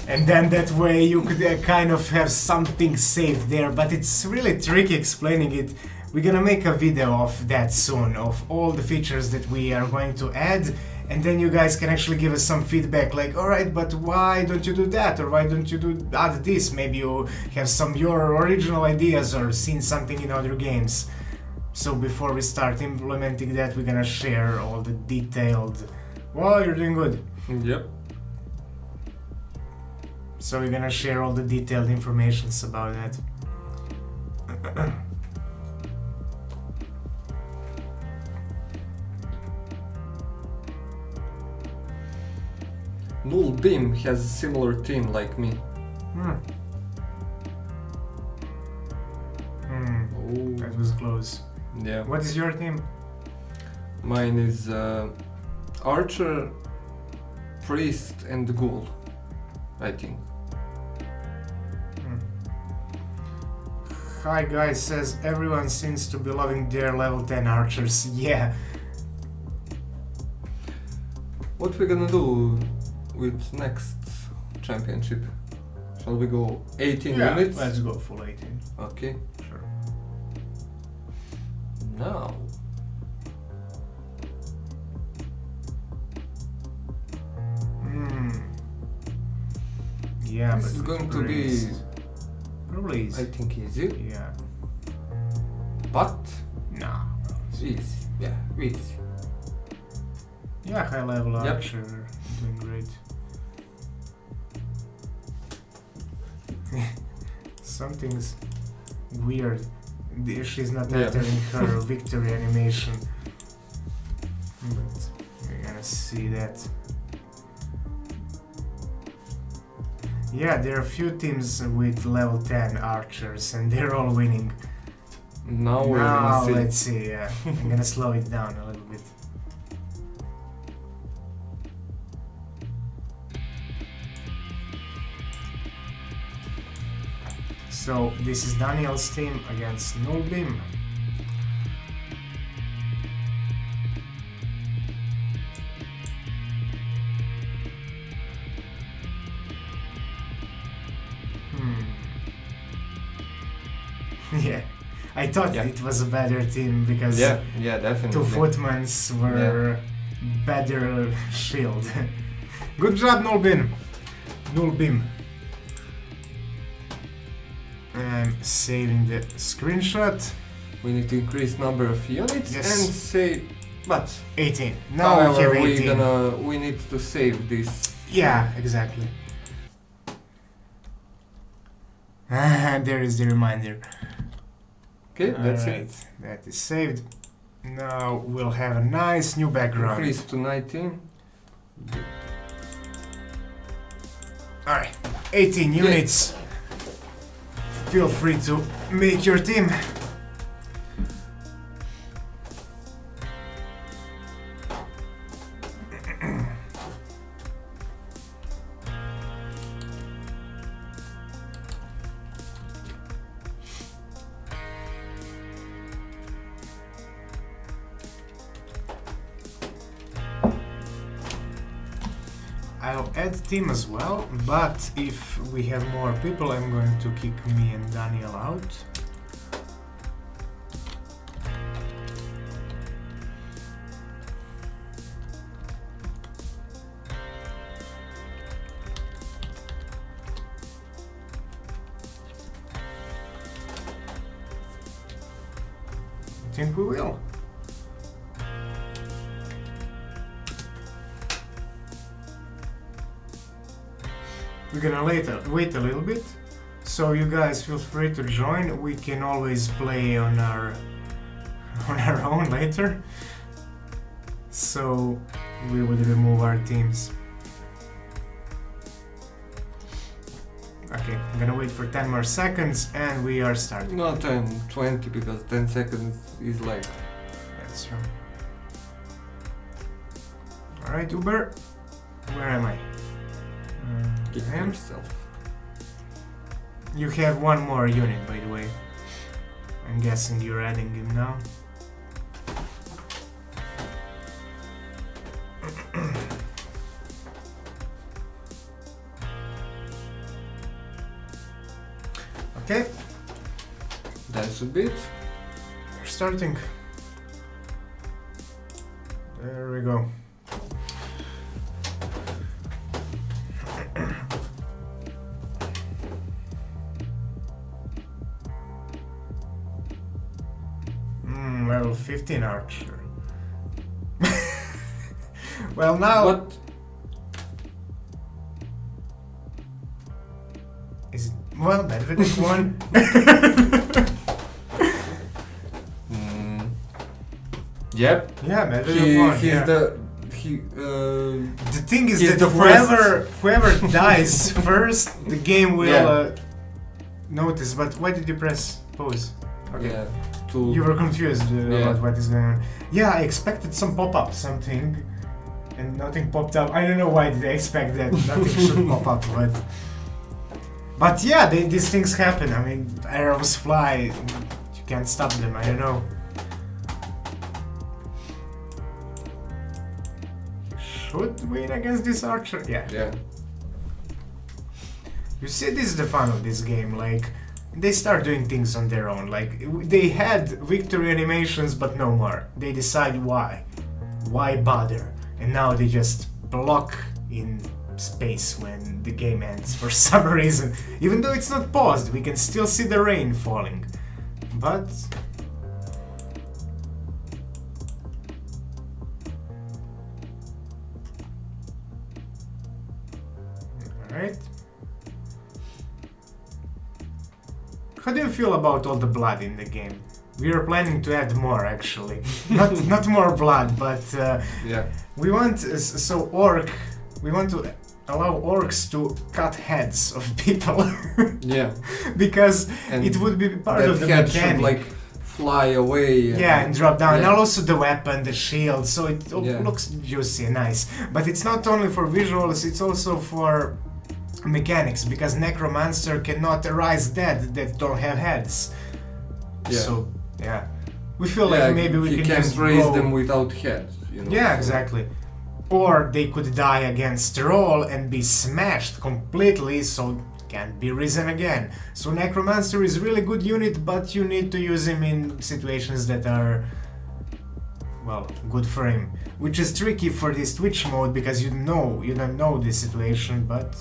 And then that way you could kind of have something saved there, but it's really tricky explaining it. We're gonna make a video of that soon, of all the features that we are going to add, and then you guys can actually give us some feedback like, alright, but why don't you do that, or why don't you add this? Maybe you have some your original ideas or seen something in other games. So before we start implementing that, we're gonna share all the detailed... Well, you're doing good. Yep. So we're gonna share all the detailed informations about that. Null Beam has a similar team like me. Oh. That was close. Yeah. What is your team? Mine is Archer, Priest and Ghoul, I think. Hi guys, says everyone seems to be loving their level 10 archers. Yeah. What we gonna do with next championship? Shall we go 18 minutes? Let's go full 18. Okay. Sure. Now. Yeah, This is going to be probably easy. I think easy. Yeah. But Nah. easy. Yeah, easy. Yeah, high level Yep. archer, doing great. Something's weird. She's not entering her victory animation. But we're gonna see that. Yeah, there are a few teams with level 10 archers and they're all winning. Now we're gonna see. Let's see, yeah. I'm gonna slow it down a little bit. So this is Daniel's team against Nullbeam. Yeah, I thought it was a better team because yeah, definitely. two footmans were better shield. Good job, Nulbim. Nulbim. I'm saving the screenshot. We need to increase number of units Yes. and say, but 18. Now we however have 18. we need to save this. Yeah, exactly. There is the reminder. Okay, that's Alright, it. that is saved. Now we'll have a nice new background. Increase to 19. Alright, 18 units. Feel free to make your team. I'll add team as well, but if we have more people, I'm going to kick me and Daniel out. I think we will. We're gonna wait a little bit, so you guys feel free to join. We can always play on our own later. So we would remove our teams. Okay, I'm gonna wait for 10 more seconds and we are starting. Not 10, 20 because 10 seconds is like. That's true. Alright, Uber, where am I? Keep I am. yourself. You have one more unit, by the way. I'm guessing you're adding him now. Okay, That should be it. we're starting. There we go. Level 15 archer. Well, now But is it, well, Medvedev won. yep. Yeah, Medvedev won. He's Yeah. the The thing is he's that the whoever dies first, the game will Yeah. notice. But why did you press pause? Okay. yeah to You were confused Yeah. about what is going on. Yeah, I expected some pop-up, something, and nothing popped up. I don't know why did I expect that nothing should pop up, but yeah, these things happen. I mean, arrows fly, you can't stop them. I don't know. Should win against this archer? Yeah. yeah. You see, this is the fun of this game. Like, they start doing things on their own. Like, they had victory animations, but no more. They decide why. Why bother? And now they just block in space when the game ends for some reason. Even though it's not paused, we can still see the rain falling. But... Alright. How do you feel about all the blood in the game? We are planning to add more, actually. not more blood, but Yeah. we want we want to allow orcs to cut heads of people Yeah. because And it would be part that of the head should mechanic. like fly away. Yeah, and drop down. Yeah. And also the weapon, the shield, so it Yeah. looks juicy and nice. But it's not only for visuals, it's also for mechanics, because Necromancer cannot arise dead that don't have heads. Yeah. So, yeah. We feel Yeah, like maybe we he can can't just raise go... them without head. You know, Yeah, so- exactly. Or they could die against roll and be smashed completely, so can't be risen again. So Necromancer is really good unit, but you need to use him in situations that are well, good for him. Which is tricky for this Twitch mode because you don't know the situation, but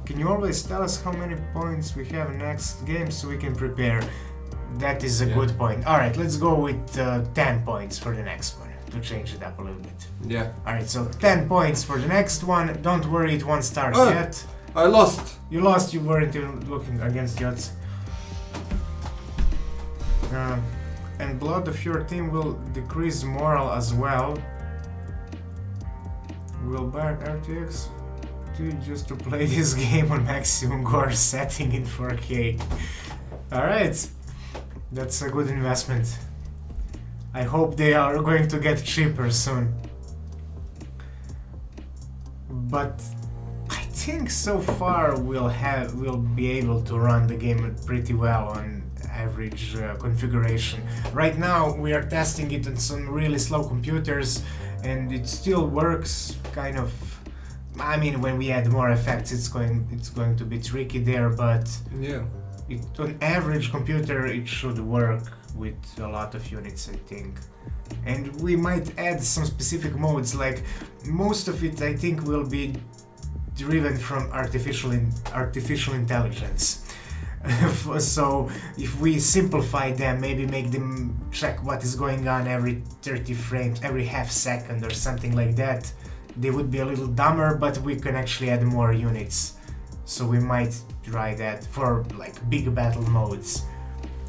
can you always tell us how many points we have next game so we can prepare? That is a good point. Alright, let's go with 10 points for the next one to change it up a little bit. Yeah. Alright, so 10 points for the next one. Don't worry, it won't start yet. I lost. You lost, you weren't even looking against the odds. And blood of your team will decrease morale as well. Will buy RTX just to play this game on maximum gore setting in 4K. Alright, that's a good investment. I hope they are going to get cheaper soon. But I think so far we'll be able to run the game pretty well on average configuration. Right now we are testing it on some really slow computers and it still works kind of. I mean, when we add more effects it's going to be tricky there, but yeah, on average computer it should work with a lot of units, I think. And we might add some specific modes, like most of it I think will be driven from artificial intelligence. So if we simplify them, maybe make them check what is going on every 30 frames, every half second or something like that, they would be a little dumber, but we can actually add more units. So we might try that for like big battle modes.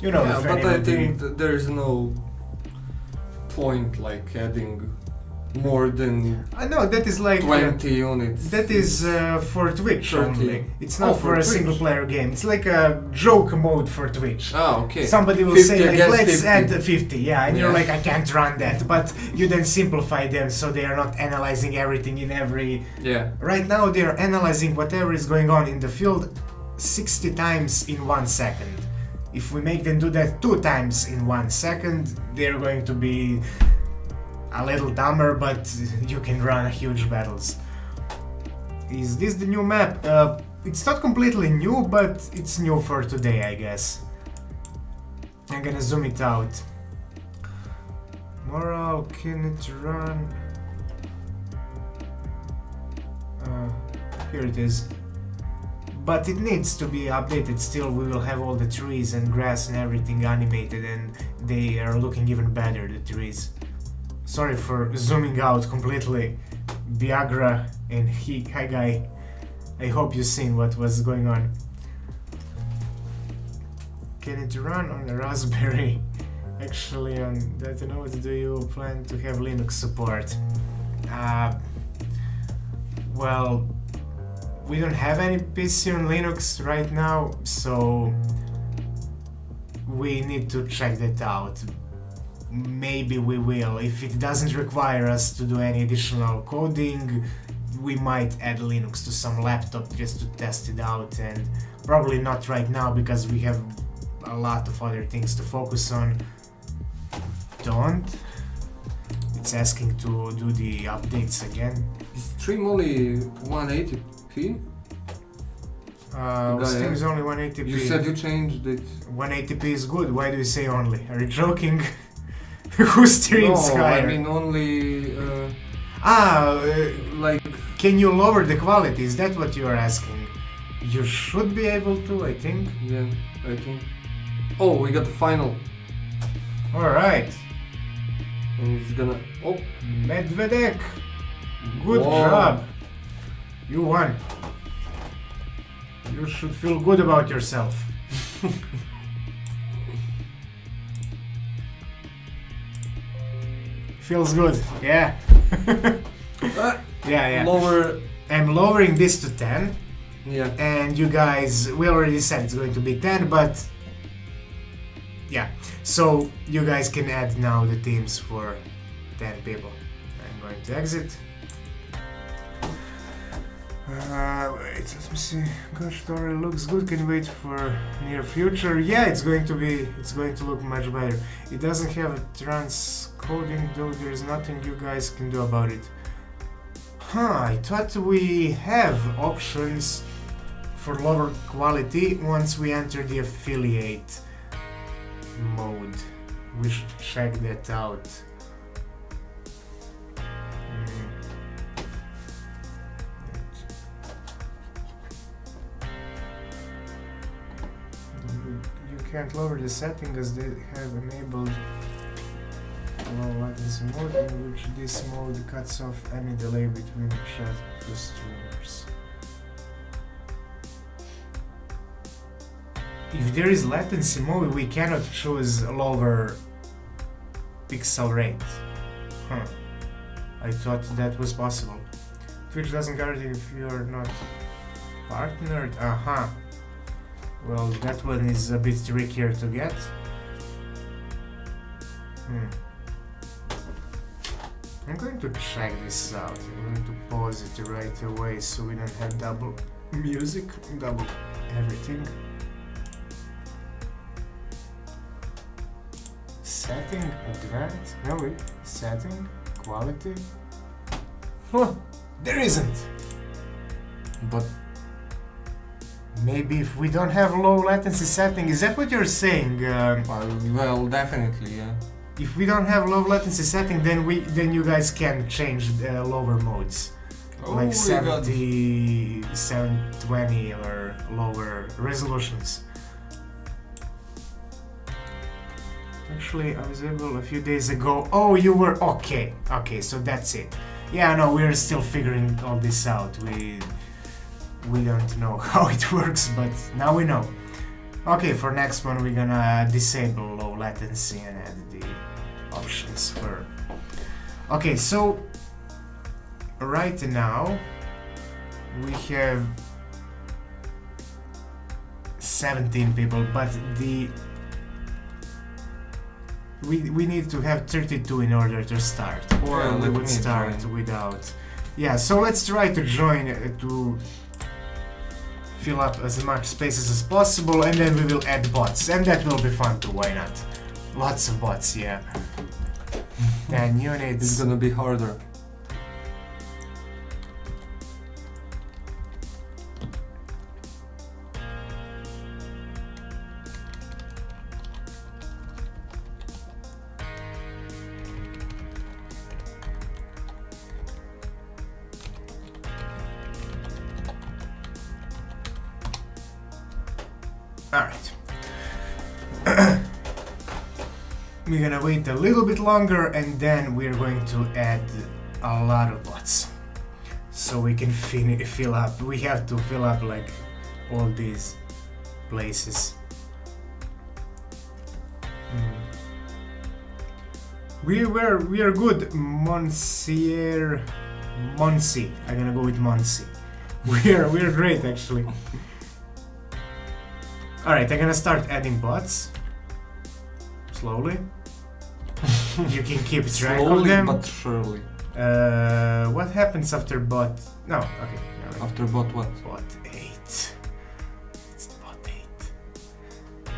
You know, yeah, but I think there is no point like adding more than no, that is like 20 units. That is for Twitch 30. only. It's not for a Twitch. single player game. It's like a joke mode for Twitch. Ah, okay. Somebody will 50 say like, against let's 50. add 50, yeah, and you're Yeah. like, I can't run that. But you then simplify them so they are not analyzing everything in every. Yeah. Right now they are analyzing whatever is going on in the field 60 times in 1 second. If we make them do that 2 times in 1 second, they're going to be a little dumber, but you can run huge battles. Is this the new map? It's not completely new, but it's new for today, I guess. I'm gonna zoom it out. Morale, can it run? Here it is. But it needs to be updated still. We will have all the trees and grass and everything animated, and they are looking even better, the trees. Sorry for zooming out completely. Viagra and hi guy. I hope you've seen what was going on. Can it run on a Raspberry? Actually, on that note, do you plan to have Linux support? Well, we don't have any PC on Linux right now, so we need to check that out. Maybe we will. If it doesn't require us to do any additional coding, we might add Linux to some laptop just to test it out, and probably not right now because we have a lot of other things to focus on. Don't. It's asking to do the updates again. Is stream only 180p? Steam is only 180p. You said you changed it. 180p is good. Why do you say only? Are you joking? Who streams No, higher? I mean only like. Can you lower the quality? Is that what you are asking? You should be able to, I think. Yeah, I think. Oh, we got the final. Alright. And it's gonna. Oh, Medvedek. Good Whoa. job. You won. You should feel good about yourself. Feels good, yeah. Yeah. lower. I'm lowering this to 10, Yeah. and you guys, we already said it's going to be 10, but yeah. So you guys can add now the teams for 10 people. I'm going to exit. Wait, let me see. Gosh, story looks good. Can wait for near future. Yeah, it's going to look much better. It doesn't have a transcoding though. There's nothing you guys can do about it. I thought we have options for lower quality once we enter the affiliate mode. We should check that out. can't lower the setting as they have enabled low latency mode, in which this mode cuts off any delay between chat to streamers. If there is latency mode, we cannot choose a lower pixel rate. Huh. I thought that was possible. Twitch doesn't guarantee if you're not partnered. Aha. Well, that one is a bit trickier to get. I'm going to check this out. I'm going to pause it right away so we don't have double music, double everything. Setting, advanced, no wait, setting, quality. Huh, there isn't. But maybe if we don't have low latency setting, is that what you're saying? well, definitely, yeah. If we don't have low latency setting, then you guys can change lower modes, like 70, 720 or lower resolutions. Actually, I was able a few days ago. Oh, you were okay. Okay, so that's it. Yeah, no, we're still figuring all this out. We don't know how it works, but now we know. Okay, for next one we're gonna disable low latency and add the options for. Okay, so right now we have 17 people, but we need to have 32 in order to start, or Yeah, we let would me start join. without. Yeah, so let's try to join to fill up as much spaces as possible, and then we will add bots, and that will be fun too, why not? Lots of bots, yeah. 10 It's units. gonna be harder. Alright. We're gonna wait a little bit longer, and then we're going to add a lot of bots. So we can fill up. We have to fill up like all these places. We are good. Monsieur Monsi. I'm gonna go with Monsi. We're great actually. Alright, I'm gonna start adding bots. Slowly. You can keep track of Slowly them. but surely. What happens after bot? No, okay. No, After bot what? bot 8. It's bot 8.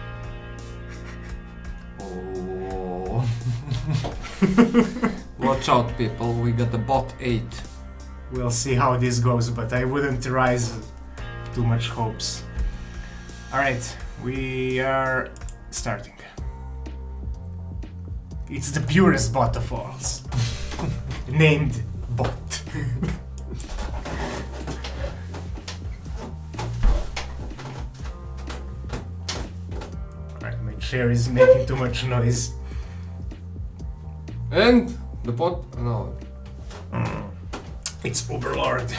Oh. Watch out, people, we got the bot 8. We'll see how this goes, but I wouldn't raise too much hopes. Alright, we are starting. It's the purest bot of all. Named bot. Alright, my chair is making too much noise. And the bot, no. It's Overlord.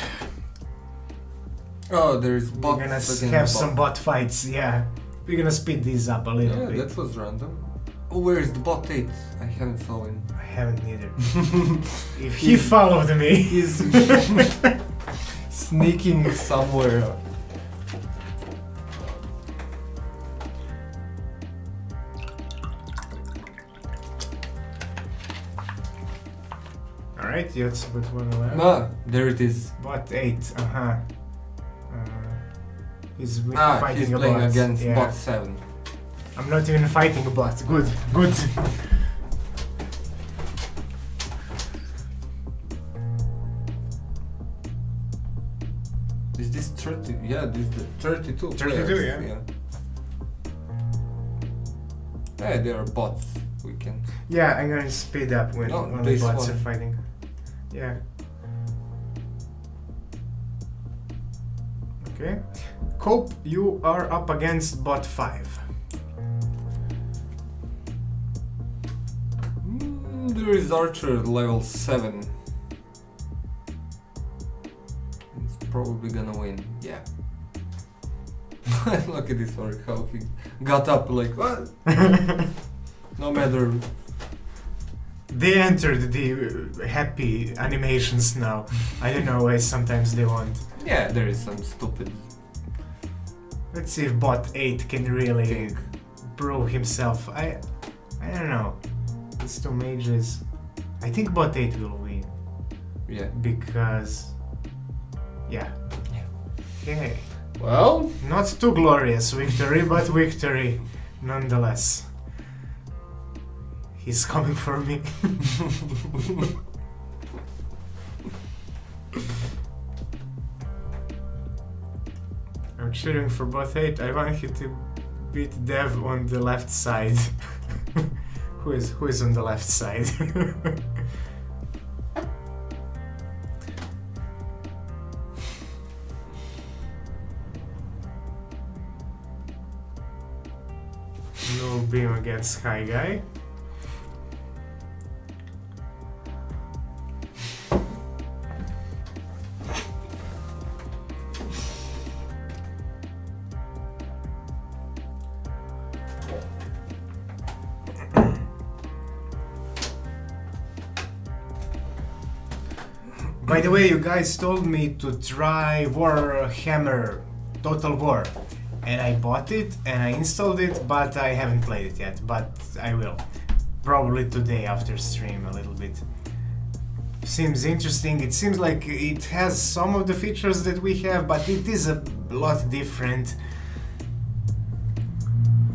Oh, there is We're bots gonna against have bot. some bot fights, yeah. We're gonna speed these up a little Yeah, bit. that was random. Oh, where is the bot 8? I haven't saw him. I haven't either. If he followed me. He's sneaking somewhere. Alright, yes, but 111. Ah, there it is. Bot 8, uh-huh. He's Ah, fighting he's a playing bot. against Yeah. bot 7. I'm not even fighting a bot. Good, good. Is this 30? Yeah, this is the 32 32, players. yeah. Yeah, they are bots. We can. Yeah, I'm gonna speed up when No, only this bots one. are fighting. Yeah. Okay. Cope, you are up against bot 5. is Archer level 7? It's probably gonna win, yeah. Look at this orc, how he got up like, what? No matter. They entered the happy animations now. I don't know why sometimes they want. Yeah, there is some stupid Let's see if bot 8 can really thing. prove himself. I don't know. It's two mages. I think bot 8 will win. Yeah. Because... yeah. Okay. Well, Not too glorious victory, but victory nonetheless. He's coming for me. I'm cheering for bot 8. I want him to beat Dev on the left side. Who is on the left side? No beam against Sky Guy. By the way, you guys told me to try Warhammer Total War, and I bought it and I installed it, but I haven't played it yet, but I will. Probably today after stream a little bit. Seems interesting. It seems like it has some of the features that we have, but it is a lot different.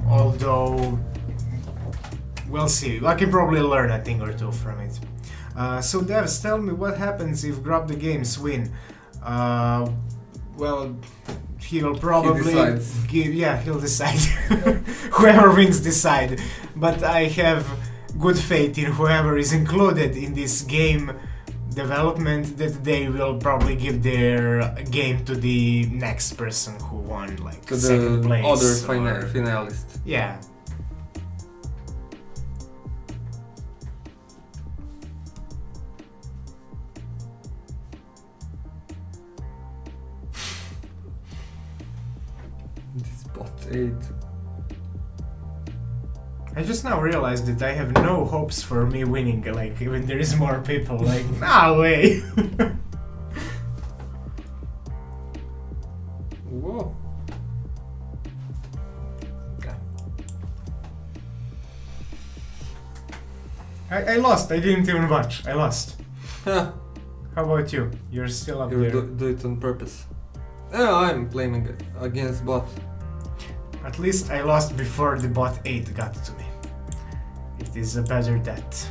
Although, we'll see. I can probably learn a thing or two from it. So devs, tell me what happens if Grab the Games win. Well, he'll probably decides. he'll decide. Whoever wins decide. But I have good faith in whoever is included in this game development that they will probably give their game to the next person who won, like To second the place. other or- finalist. Yeah. This bot 8. I just now realized that I have no hopes for me winning, like, when there is more people, like, no way! Whoa. Yeah. I lost, I didn't even watch, I lost. Huh. How about you? You're still up You there. do it on purpose. Oh, I'm playing against bot. At least I lost before the bot 8 got to me. It is a better death.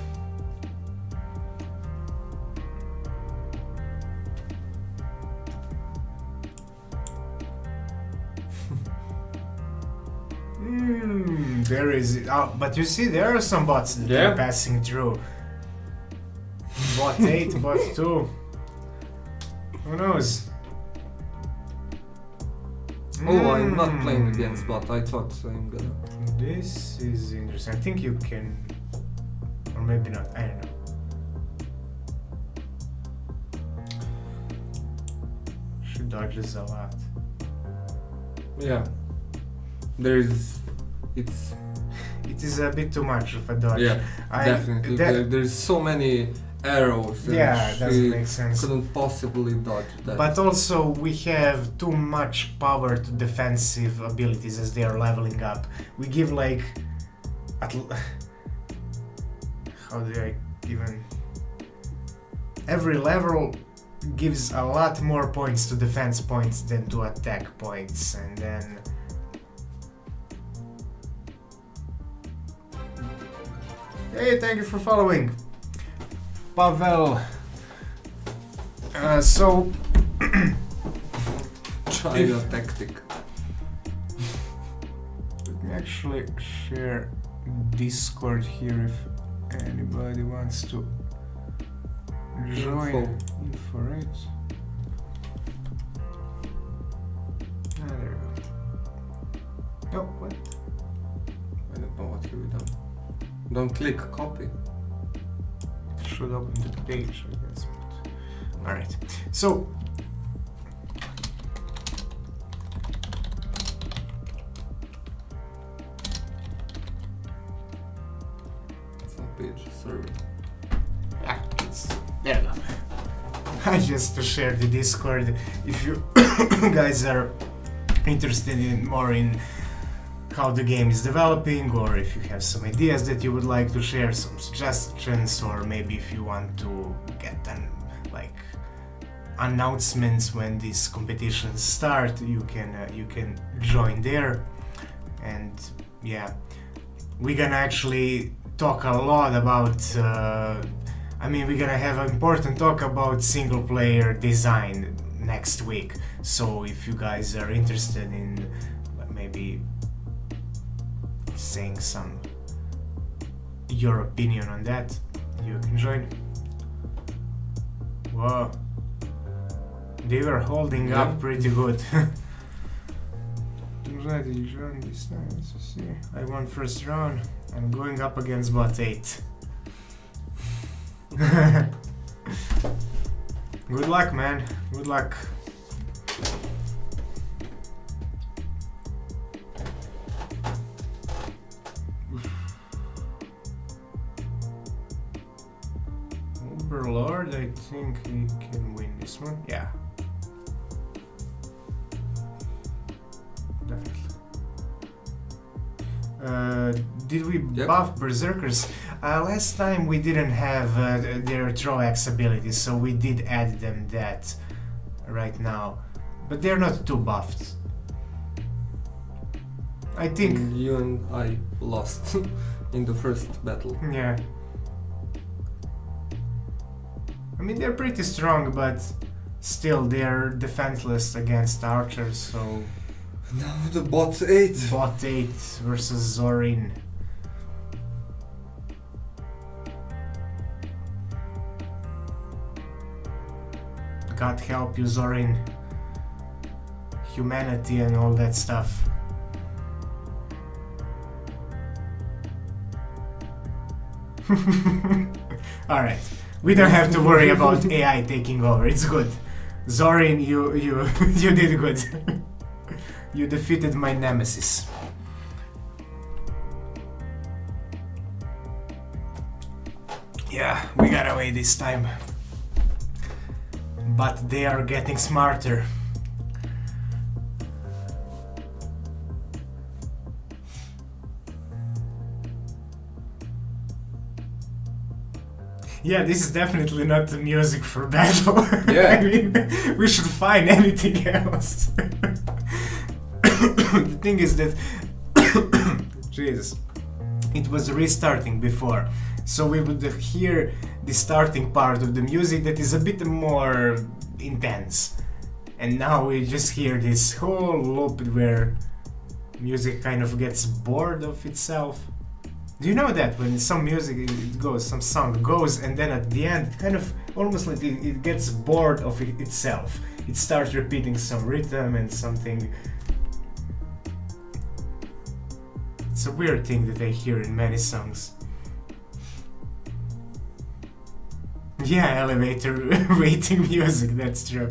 There is... Oh, but you see, there are some bots that Yeah. are passing through. Bot 8, bot 2. Who knows? Oh, I'm not playing against bot. I thought I'm gonna. This is interesting. I think you can... Or maybe not, I don't know. She dodges a lot. Yeah. There's. It's. It is a bit too much of a dodge. Yeah, I- definitely. that- There's so many arrows. And Yeah, it doesn't she make sense. couldn't possibly dodge that. But also we have too much power to defensive abilities as they are leveling up. We give like... How do I even... Every level gives a lot more points to defense points than to attack points, and then... Hey, thank you for following! Pavel! So... Try if- your tactic. Let me actually share Discord here if anybody wants to join. Info, right? Ah, there we go. Oh, what? I don't know what you've done. Don't click copy. should open the page, I guess. Alright, so It's not page, server. yeah, it's there you go. I just to share the Discord if you guys are interested in more in how the game is developing, or if you have some ideas that you would like to share, some suggestions, or maybe if you want to get like announcements when these competitions start, you can join there. And yeah, we're gonna actually talk a lot about we're gonna have an important talk about single player design next week, so if you guys are interested in maybe saying your opinion on that, you can join. Wow, they were holding up pretty good. Gladiator this time, let's see. I won first round. I'm going up against bot 8. Good luck, man. Good luck. Overlord, I think he can win this one. Yeah. Definitely. Did we buff Berserkers? Last time we didn't have their Troax abilities, so we did add them that right now. But they're not too buffed. I think... You and I lost in the first battle. Yeah. I mean, they're pretty strong, but still they're defenseless against archers, so... Now the bot 8. Bot 8 versus Zorin. God help you, Zorin. Humanity and all that stuff. Alright, we don't have to worry about AI taking over, it's good. Zorin, you did good. You defeated my nemesis. Yeah, we got away this time. But they are getting smarter. Yeah, this is definitely not the music for battle. Yeah. I mean, we should find anything else. The thing is that Jesus, it was restarting before, so we would hear the starting part of the music that is a bit more intense, and now we just hear this whole loop where music kind of gets bored of itself. Do you know that when some music it goes, some song goes, and then at the end, it kind of almost like it gets bored of itself. It starts repeating some rhythm and something. It's a weird thing that I hear in many songs. Yeah, elevator waiting music, that's true.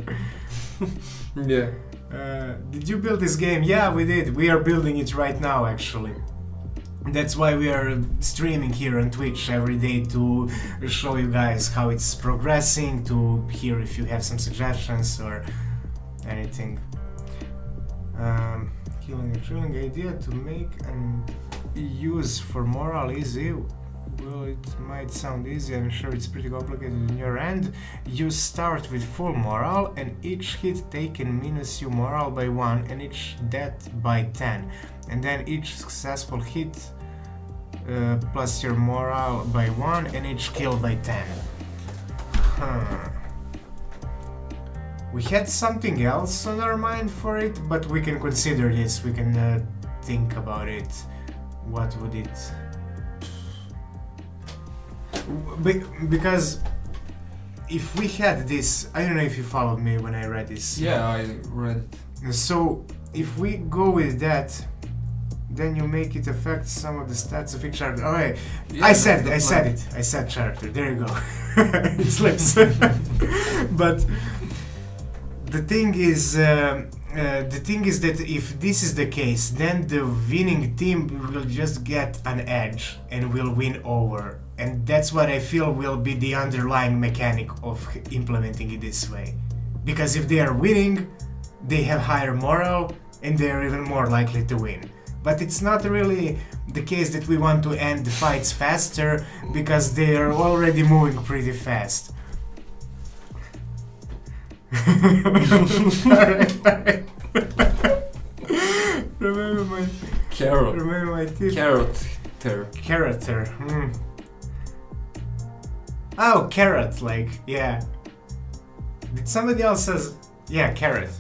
Yeah. Did you build this game? Yeah, we did. We are building it right now, actually. That's why we are streaming here on Twitch every day, to show you guys how it's progressing, to hear if you have some suggestions or anything. Killing a thrilling idea to make and use for morale easy. Well, it might sound easy, I'm sure it's pretty complicated on your end. You start with full morale, and each hit taken minus you morale by 1 and each death by 10. And then each successful hit plus your morale by 1 and each kill by 10. We had something else on our mind for it, but we can consider this, we can think about it. What would it... Because if we had this, I don't know if you followed me when I read this. Yeah, I read it. So if we go with that, then you make it affect some of the stats of each character. Alright, Yeah, I said that's it. the I said character. There you go. It slips. But the thing is that if this is the case, then the winning team will just get an edge and will win over. And that's what I feel will be the underlying mechanic of implementing it this way. Because if they are winning, they have higher morale and they are even more likely to win. But it's not really the case that we want to end the fights faster because they are already moving pretty fast. Alright. Remember my tip. Character. Oh, carrot, like, yeah. Did somebody else says, yeah, carrot.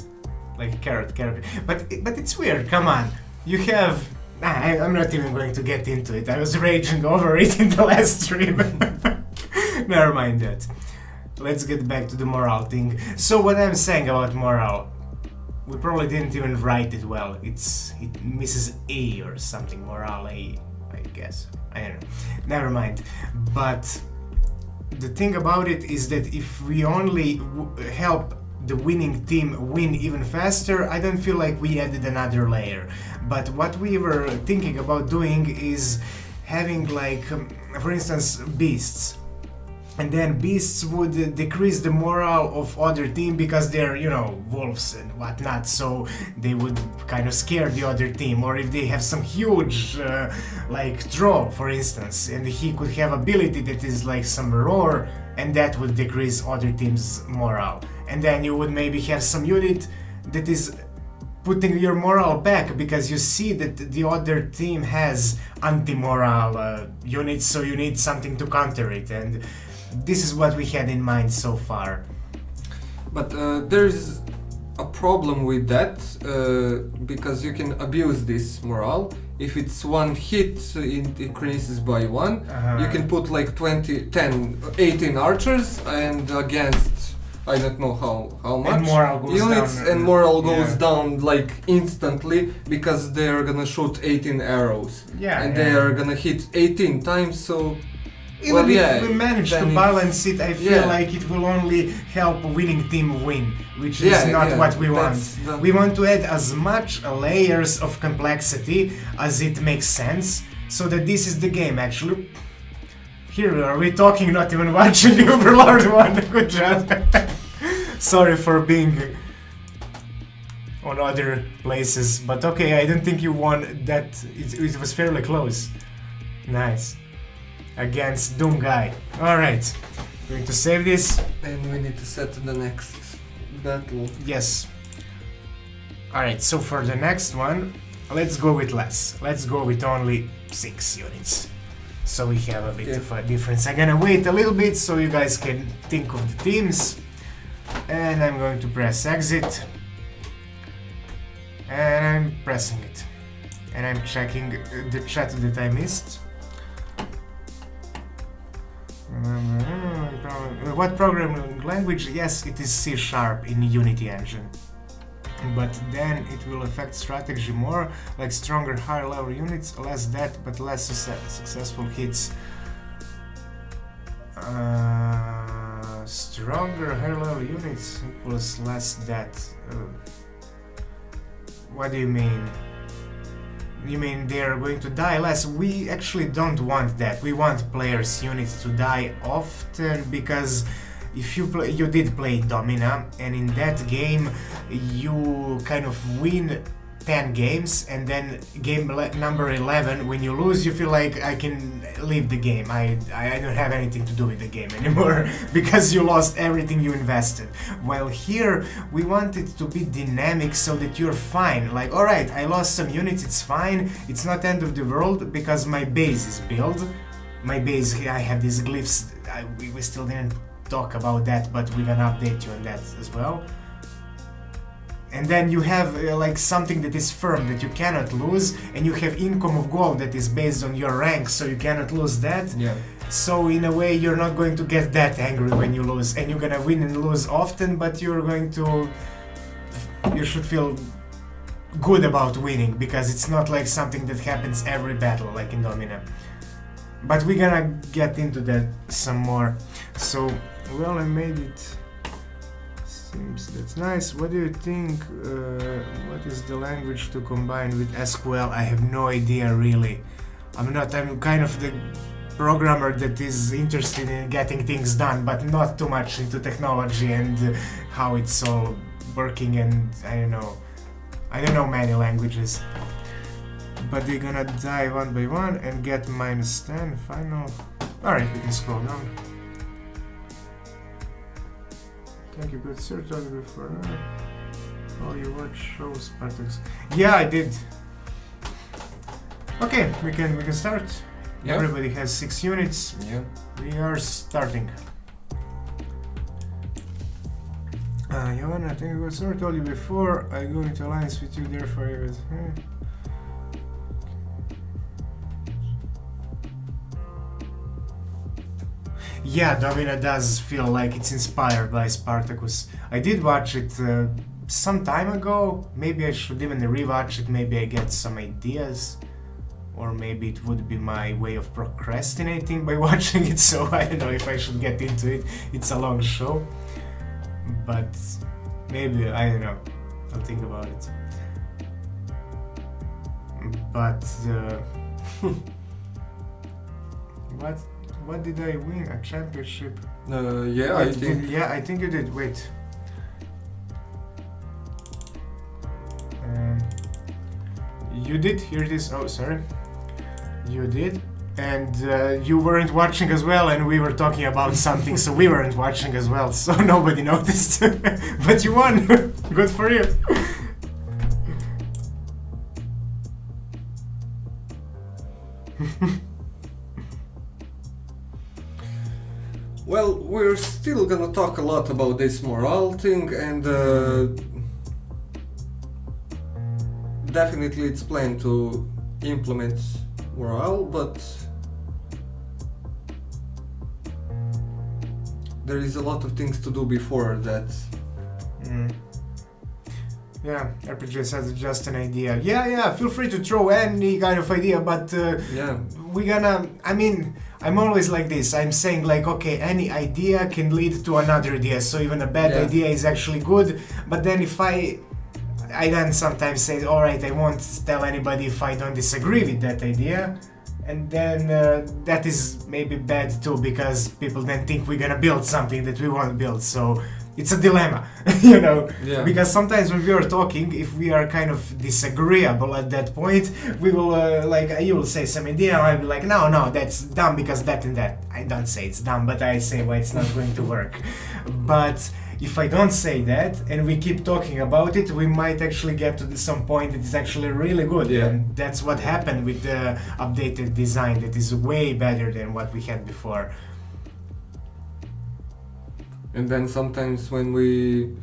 Like carrot. But it's weird, come on. You have... I'm not even going to get into it. I was raging over it in the last stream. Never mind that. Let's get back to the morale thing. So what I'm saying about morale, we probably didn't even write it well. It misses A or something. Morale A, I guess. I don't know. Never mind. But the thing about it is that if we only help the winning team win even faster, I don't feel like we added another layer. But what we were thinking about doing is having, like, for instance, beasts. And then beasts would decrease the morale of other team because they're, you know, wolves and whatnot, so they would kind of scare the other team. Or if they have some huge, like, troll, for instance, and he could have ability that is like some roar, and that would decrease other team's morale. And then you would maybe have some unit that is putting your morale back because you see that the other team has anti-morale units, so you need something to counter it. And this is what we had in mind so far. But there's a problem with that, because you can abuse this morale. If it's one hit, it increases by one. You can put like 18 archers, and against, I don't know how much, and morale goes units, down, and morale goes down like instantly because they're gonna shoot 18 arrows. And they are gonna hit 18 times, so... Even if we manage to balance it, I feel like it will only help winning team win, which is not what we want. We want to add as much layers of complexity as it makes sense, so that this is the game actually. Here are we talking, not even watching the Overlord one. Good job. Sorry for being on other places, but okay, I don't think you won that. It was fairly close. Nice. Against Doom Guy. Alright, going to save this. And we need to set the next battle. Yes. Alright, so for the next one, let's go with less. Let's go with only 6 units. So we have a bit of a difference. I'm gonna wait a little bit so you guys can think of the teams. And I'm going to press exit. And I'm pressing it. And I'm checking the chat that I missed. What programming language? Yes, it is C# in Unity engine. But then it will affect strategy more, like stronger higher level units, less that, but less successful hits. Stronger higher level units equals less that. What do you mean? You mean they are going to die less? We actually don't want that. We want players' units to die often because if you did play Domina, and in that game you kind of win 10 games, and then game number 11, when you lose, you feel like I can leave the game. I don't have anything to do with the game anymore because you lost everything you invested. While here we want it to be dynamic so that you're fine. Like, alright, I lost some units, it's fine. It's not end of the world because my base is built. My base, I have these glyphs. We still didn't talk about that, but we're gonna update you on that as well. And then you have like something that is firm that you cannot lose, and you have income of gold that is based on your rank, so you cannot lose that. Yeah. So in a way you're not going to get that angry when you lose, and you're gonna win and lose often, but you're going to... you should feel good about winning, because it's not like something that happens every battle like in Domina. But we're gonna get into that some more. So, well, I made it. Seems that's nice. What do you think? What is the language to combine with SQL? I have no idea really. I'm kind of the programmer that is interested in getting things done, but not too much into technology and how it's all working, and I don't know many languages. But we're gonna die one by one and get -10 final. Alright, we can scroll down. Thank you, good sir. Told you before. Oh, you watch shows, Spartacus. Yeah, I did. Okay, we can start. Yeah. Everybody has 6 units. Yeah. We are starting. Joanna, thank you, good sir. Told you before. I go into alliance with you, therefore I was. Yeah, Domina does feel like it's inspired by Spartacus. I did watch it some time ago. Maybe I should even rewatch it. Maybe I get some ideas. Or maybe it would be my way of procrastinating by watching it, so I don't know if I should get into it. It's a long show. But maybe, I don't know. I'll think about it. But... What did I win? A championship? Yeah, I think. I think you did. Wait. You did? Here it is. Oh, sorry. You did. And you weren't watching as well, and we were talking about something, so we weren't watching as well, so nobody noticed. But you won! Good for you! Well, we're still gonna talk a lot about this morale thing, and definitely it's planned to implement morale, but there is a lot of things to do before that. Yeah, RPG says just an idea. Yeah, feel free to throw any kind of idea, but I'm always like this. I'm saying like, okay, any idea can lead to another idea, so even a bad idea is actually good, but then if I then sometimes say, alright, I won't tell anybody if I don't disagree with that idea, and then that is maybe bad too, because people then think we're gonna build something that we won't build, so it's a dilemma, because sometimes when we are talking, if we are kind of disagreeable at that point, we will you will say some idea, and I'll be like, no, that's dumb because that and that. I don't say it's dumb, but I say why it's not going to work. But if I don't say that and we keep talking about it, we might actually get to some point that is actually really good. Yeah. And that's what happened with the updated design that is way better than what we had before. And then sometimes when we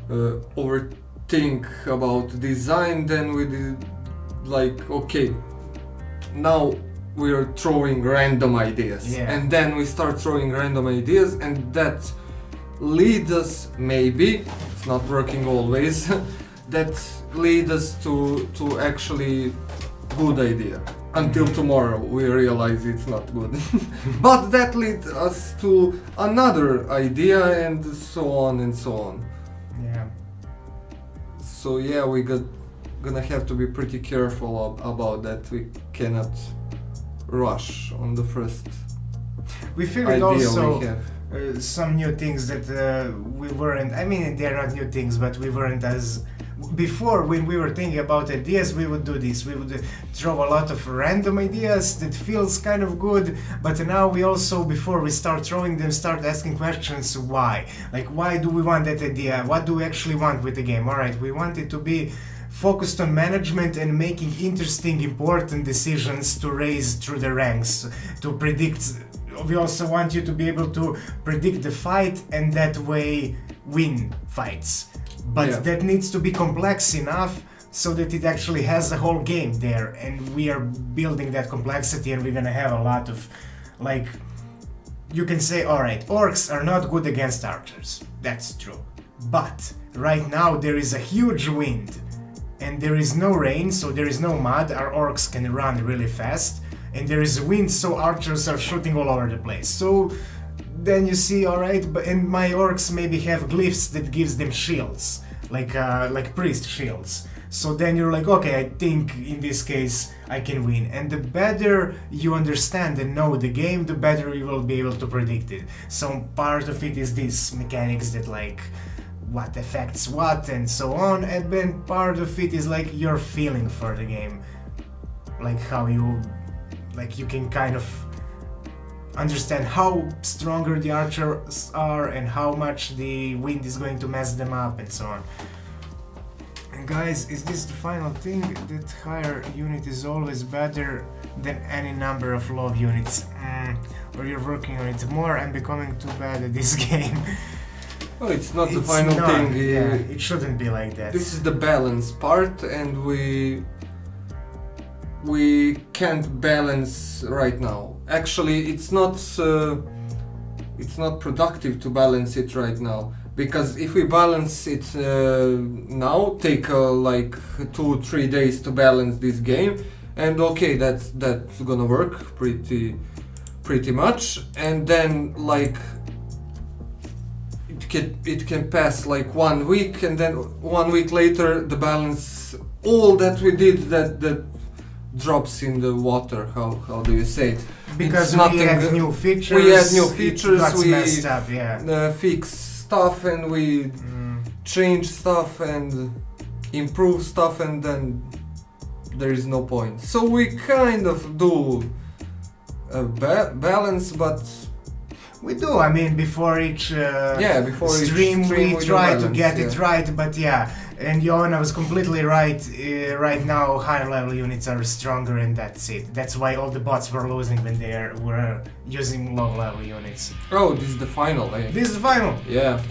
overthink about design, then we did like, okay, now we are throwing random ideas. Yeah. And then we start throwing random ideas, and that leads us, maybe, it's not working always, that leads us to actually good idea. Until tomorrow we realize it's not good. But that leads us to another idea, and so on and so on. Yeah. So yeah, gonna have to be pretty careful about that. We cannot rush on the first We figured idea also we have. some new things that we weren't, they're not new things, but we weren't as... Before, when we were thinking about ideas, we would do this. We would throw a lot of random ideas that feels kind of good, but now we also, before we start throwing them, start asking questions why. Like, why do we want that idea? What do we actually want with the game? Alright, we want it to be focused on management and making interesting, important decisions to raise through the ranks, to predict. We also want you to be able to predict the fight and that way win fights. But that needs to be complex enough so that it actually has the whole game there, and we are building that complexity, and we're gonna have a lot of, like, you can say, alright, orcs are not good against archers, that's true, but right now there is a huge wind and there is no rain, so there is no mud, our orcs can run really fast, and there is wind, so archers are shooting all over the place. So then you see, alright, and my orcs maybe have glyphs that gives them shields, like priest shields. So then you're like, okay, I think in this case I can win. And the better you understand and know the game, the better you will be able to predict it. So part of it is these mechanics that like what affects what and so on, and then part of it is like your feeling for the game, like how you can kind of understand how stronger the archers are and how much the wind is going to mess them up and so on. And guys, is this the final thing? That higher unit is always better than any number of low units. Or you're working on it more. I'm becoming too bad at this game. Oh, it's not the final thing. Yeah, it shouldn't be like that. This is the balance part, and we can't balance right now. Actually, it's not productive to balance it right now, because if we balance it now, take like 2-3 days to balance this game, and okay, that's gonna work pretty much, and then like it can pass like 1 week, and then 1 week later the balance, all that we did, that drops in the water. How do you say it? Because we add new features. We messed up, yeah. Fix stuff, and we change stuff and improve stuff, and then there is no point. So we kind of do a balance, but we do. I mean, before each before stream each we try to get it yeah. right, but yeah. And Joanna was completely right. Right now, higher level units are stronger, and that's it. That's why all the bots were losing when they were using low level units. Oh, this is the final, eh? This is the final! Yeah.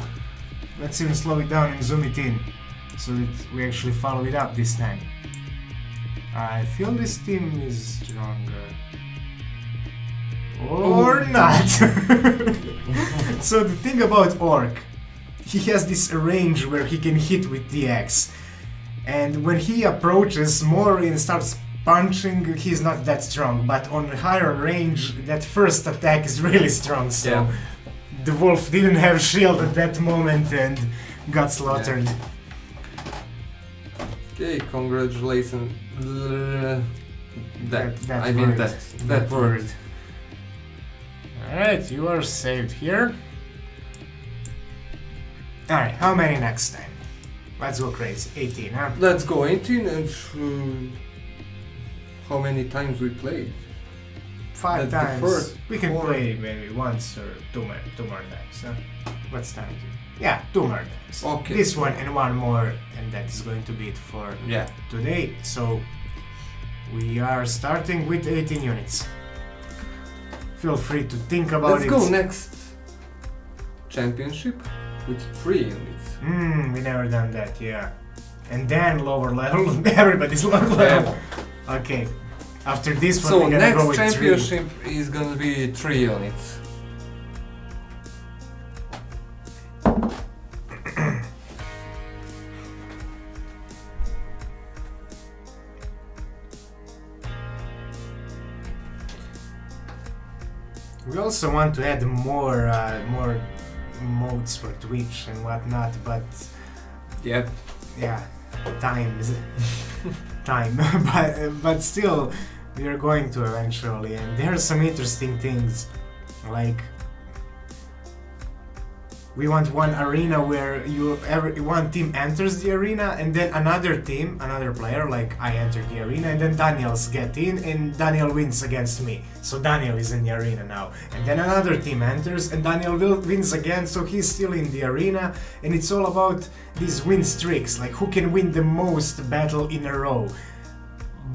Let's even slow it down and zoom it in, so that we actually follow it up this time. I feel this team is stronger. Or not! So the thing about Orc, he has this range where he can hit with the axe, and when he approaches more and starts punching, he's not that strong, but on higher range that first attack is really strong, so yeah. The wolf didn't have shield at that moment and got slaughtered. Yeah. Okay, congratulations. That word. Alright, you are saved here. Alright, how many next time? Let's go crazy. 18, huh? Let's go 18, and how many times we played? 5 That's times. the first. We can 4. play maybe once or two more times, huh? What's time? Yeah, 2 more times. Okay. This one and one more, and that is going to be it for today. So we are starting with 18 units. Feel free to think about it. Let's go next championship with 3 units. We never done that, yeah. And then lower level, everybody's lower level. Okay, after this one, So we're gonna go next with 3. championship is gonna be 3 units. We also want to add more modes for Twitch and whatnot, but Yep. yeah, time, but still, we are going to eventually, and there are some interesting things, like we want one arena where one team enters the arena, and then another player, like I enter the arena, and then Daniel's get in, and Daniel wins against me. So Daniel is in the arena now. And then another team enters, and Daniel wins again, so he's still in the arena. And it's all about these win streaks, like who can win the most battle in a row.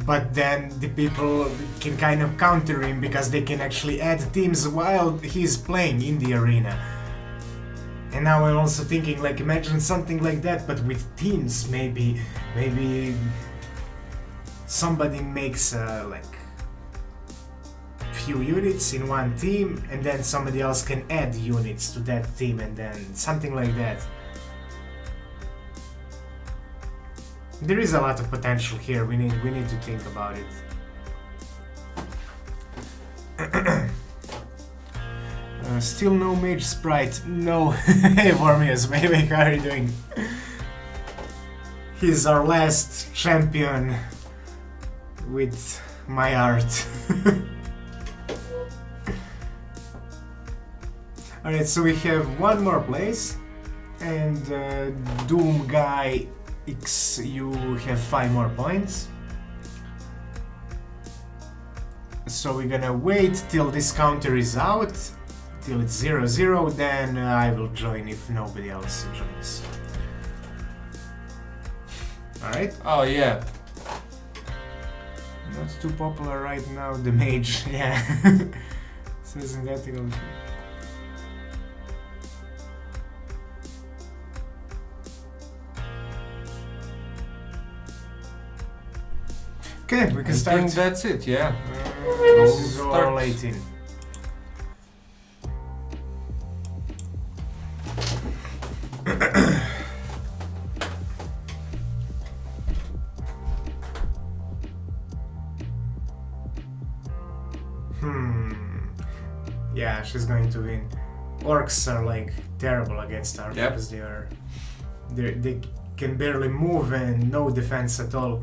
But then the people can kind of counter him, because they can actually add teams while he's playing in the arena. And now I'm also thinking, like, imagine something like that, but with teams. Maybe somebody makes like few units in one team, and then somebody else can add units to that team, and then something like that. There is a lot of potential here. We need to think about it. Still no mage sprite. No. Hey Vormius, maybe how are you doing? He's our last champion with my art. Alright, so we have one more place, and Doom Guy X, you have 5 more points. So we're gonna wait till this counter is out, till it's 0-0, then I will join if nobody else joins. Alright? Oh yeah. Not too popular right now, the mage, yeah. Synthetical. Okay, we can start. I think that's it, yeah. This is all 18. Yeah, she's going to win. Orcs are like terrible against her because they can barely move and no defense at all.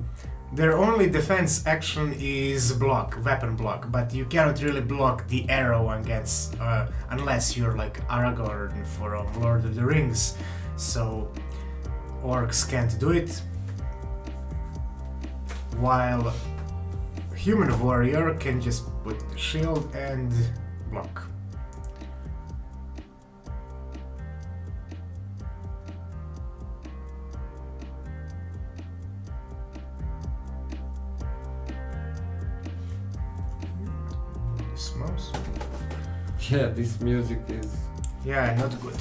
Their only defense action is block, weapon block, but you cannot really block the arrow against unless you're like Aragorn from Lord of the Rings. So orcs can't do it. While human warrior can just put shield and block. Mouse. Yeah, this music is... Yeah, not good.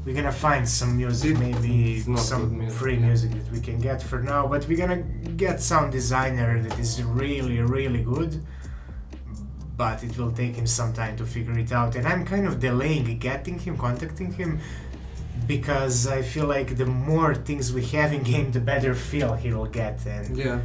We're gonna find some music, maybe some music, free music that we can get for now, but we're gonna get sound designer that is really, really good, but it will take him some time to figure it out, and I'm kind of delaying getting him, contacting him, because I feel like the more things we have in game, the better feel he will get, and yeah.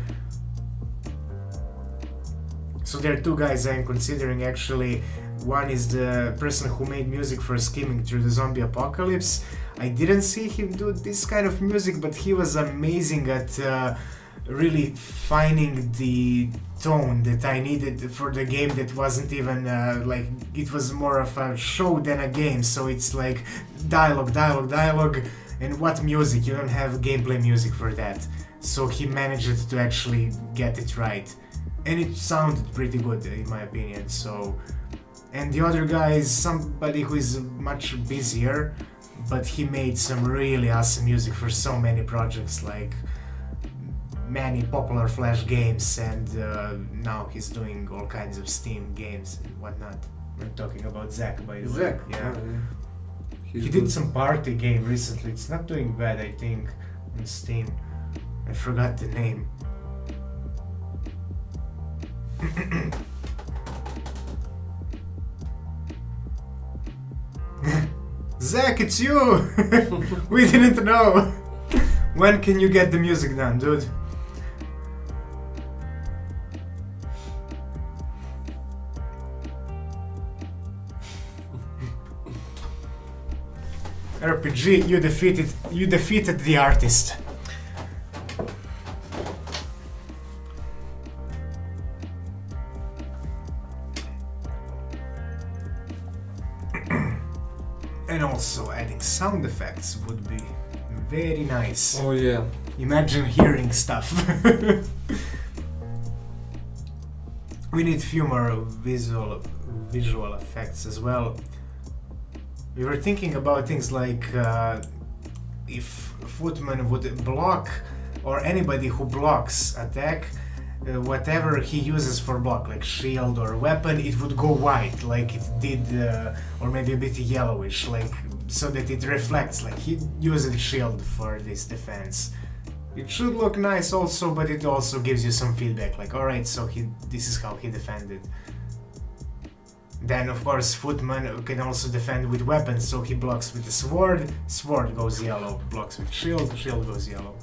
So there are 2 guys I'm considering actually. One is the person who made music for Skimming Through the Zombie Apocalypse. I didn't see him do this kind of music, but he was amazing at really finding the tone that I needed for the game that wasn't even like, it was more of a show than a game, so it's like dialogue, and what music? You don't have gameplay music for that. So he managed to actually get it right. And it sounded pretty good in my opinion, so... And the other guy is somebody who is much busier, but he made some really awesome music for so many projects, like many popular Flash games, and now he's doing all kinds of Steam games and whatnot. I'm talking about Zach, by the way. Zach? Yeah. Oh, yeah. He did some party game recently, it's not doing bad I think, on Steam. I forgot the name. Zach, it's you! We didn't know! When can you get the music done, dude? RPG, you defeated the artist. And also adding sound effects would be very nice. Oh yeah. Imagine hearing stuff. We need few more visual effects as well. We were thinking about things like if Footman would block, or anybody who blocks attack, whatever he uses for block, like shield or weapon, it would go white, like it did, or maybe a bit yellowish, like so that it reflects, like he used shield for this defense. It should look nice also, but it also gives you some feedback, like alright, so this is how he defended. Then of course Footman can also defend with weapons, so he blocks with the sword, sword goes yellow, blocks with shield, shield goes yellow.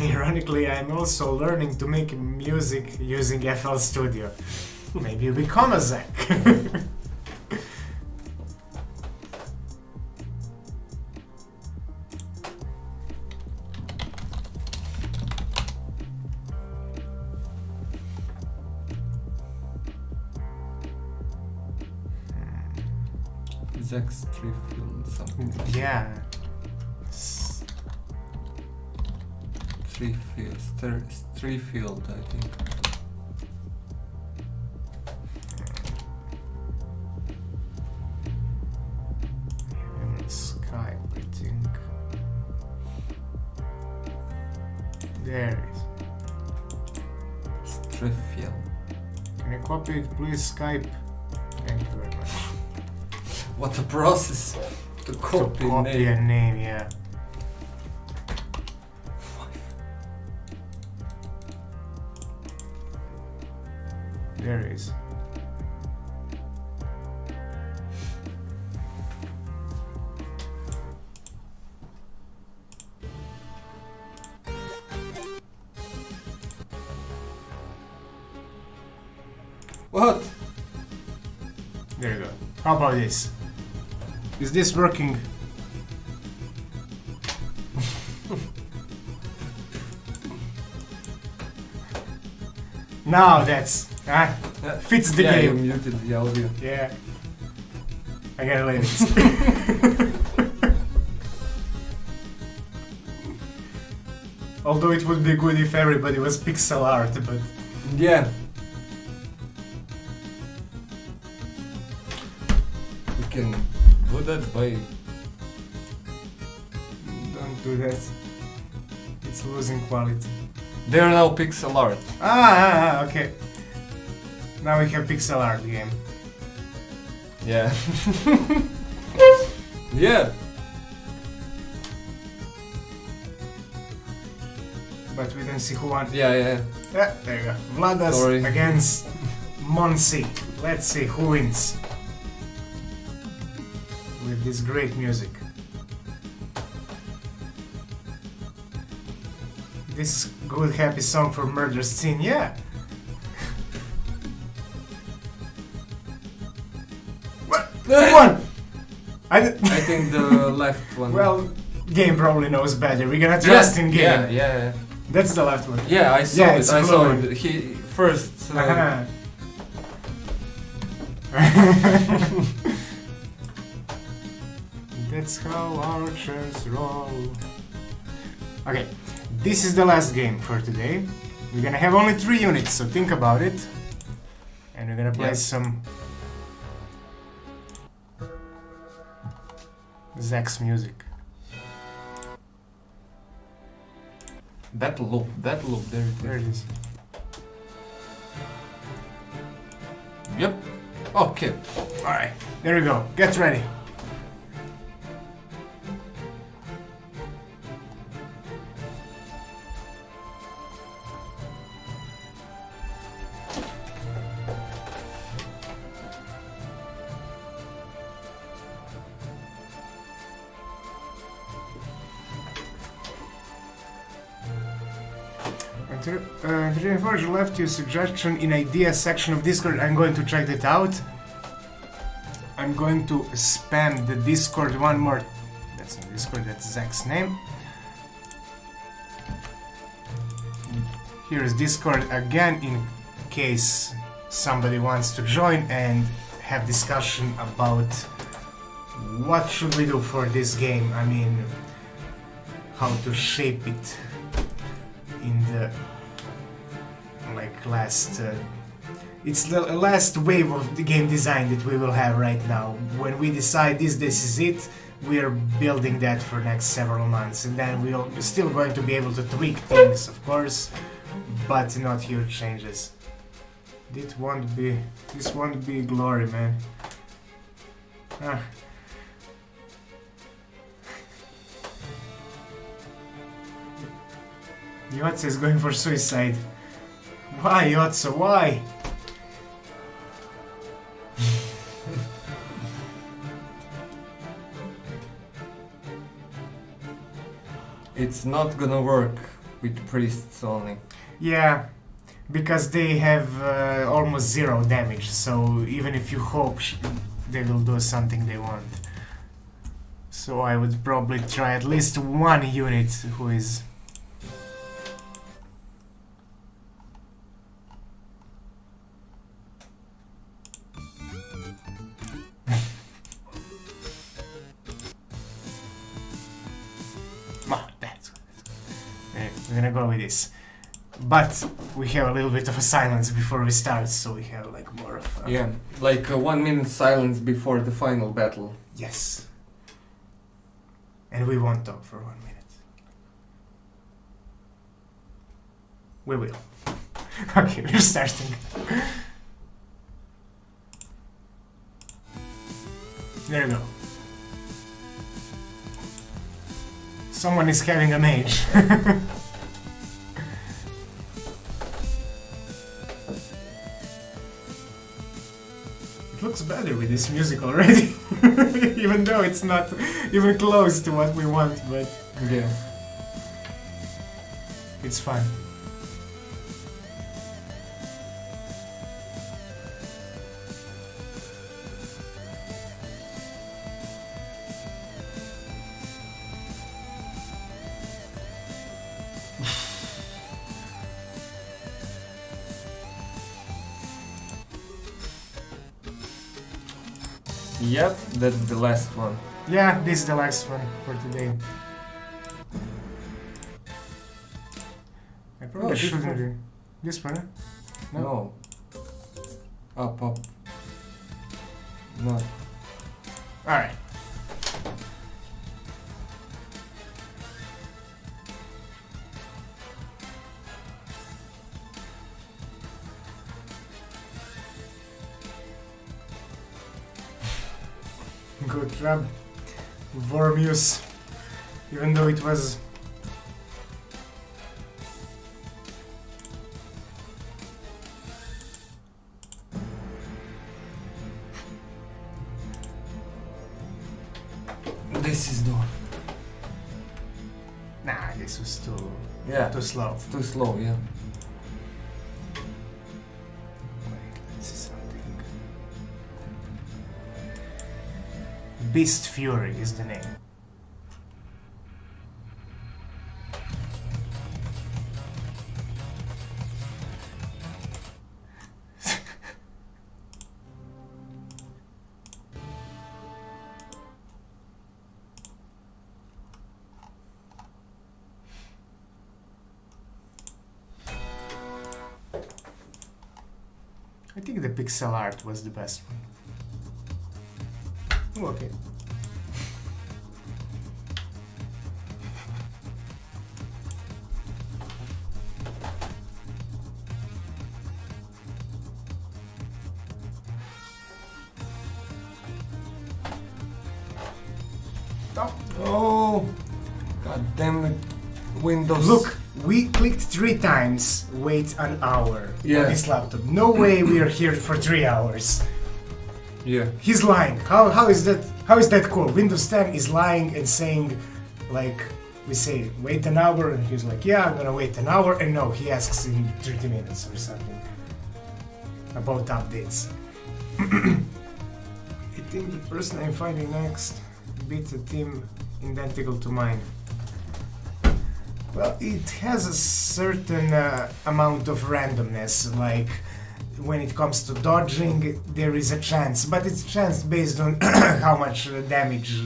Ironically, I'm also learning to make music using FL Studio. Maybe you become a Zach. Zach's Trifield something. Yeah. Trifield, I think. Skype, I think. There it is. Trifield. Can you copy it, please? Skype. Thank you very much. What a process to copy, a name, yeah. There it is. What? There you go. How about this? Is this working? Now that's fits the yeah, game. You muted the audio. Yeah. I gotta leave it. Although it would be good if everybody was pixel art, but Yeah. We can do that by... don't do that. It's losing quality. They are now pixel art. Okay. Now we have pixel art game. Yeah. Yeah. But we don't see who won. Yeah. Yeah, there you go. Vladas Sorry. against Monsi. Let's see who wins. With this great music. This good happy song for murder scene, yeah. What? Who won? I think the left one. Well, game probably knows better. We're gonna trust in game. Yeah. That's the left one. Yeah, I saw Yeah, it. it's I saw glowing. it. He first. That's how archers roll. Okay, this is the last game for today. We're gonna have only 3 units, so think about it. And we're gonna play Yes. some Zach's music. That loop, there There it it is. is. Yep. Okay. Alright, there we go. Get ready. Unfortunately, left your suggestion in idea section of Discord. I'm going to check that out. I'm going to spam the Discord one more. That's not Discord, that's Zach's name. Here is Discord again in case somebody wants to join and have discussion about what should we do for this game. I mean, how to shape it in the last it's the last wave of the game design that we will have right now. When we decide this is it, we're building that for next several months, and then we're still going to be able to tweak things, of course, but not huge changes. This won't be glory, man. Yotze is going for suicide. Why, Yotze? Why? It's not gonna work. with priests only. Yeah, because they have almost zero damage, so even if you hope they will do something they want. So I would probably try at least one unit who is... That's good. We're gonna go with this. But we have a little bit of a silence before we start, so we have like more of a... Yeah, like 1 minute silence before the final battle. Yes. And we won't talk for 1 minute. We will. Okay, we're starting. There you go. Someone is having a mage. It looks better with this music already. Even though it's not even close to what we want, but yeah, it's fun. Yep, that's the last one. Yeah, this is the last one for today. I probably this shouldn't one? do this one. Huh? No. Up. No. Alright. Good job, Vormius. Even though it was... This is the one. Nah, this was Yeah, too slow. it's too slow, yeah. Wait, let's see something. Beast Fury is the name. I think the pixel art was the best one. Oh, okay. Oh, god damn it. Windows. Look, we clicked 3 times. Wait an hour Yeah. on this laptop. No way we are here for 3 hours. Yeah. He's lying. How is that? How is that cool? Windows 10 is lying and saying, like, we say wait an hour, and he's like, yeah, I'm gonna wait an hour, and no, he asks in 30 minutes or something about updates. I think the person I'm fighting next beats a team identical to mine. Well, it has a certain amount of randomness, like when it comes to dodging, there is a chance, but it's chance based on how much damage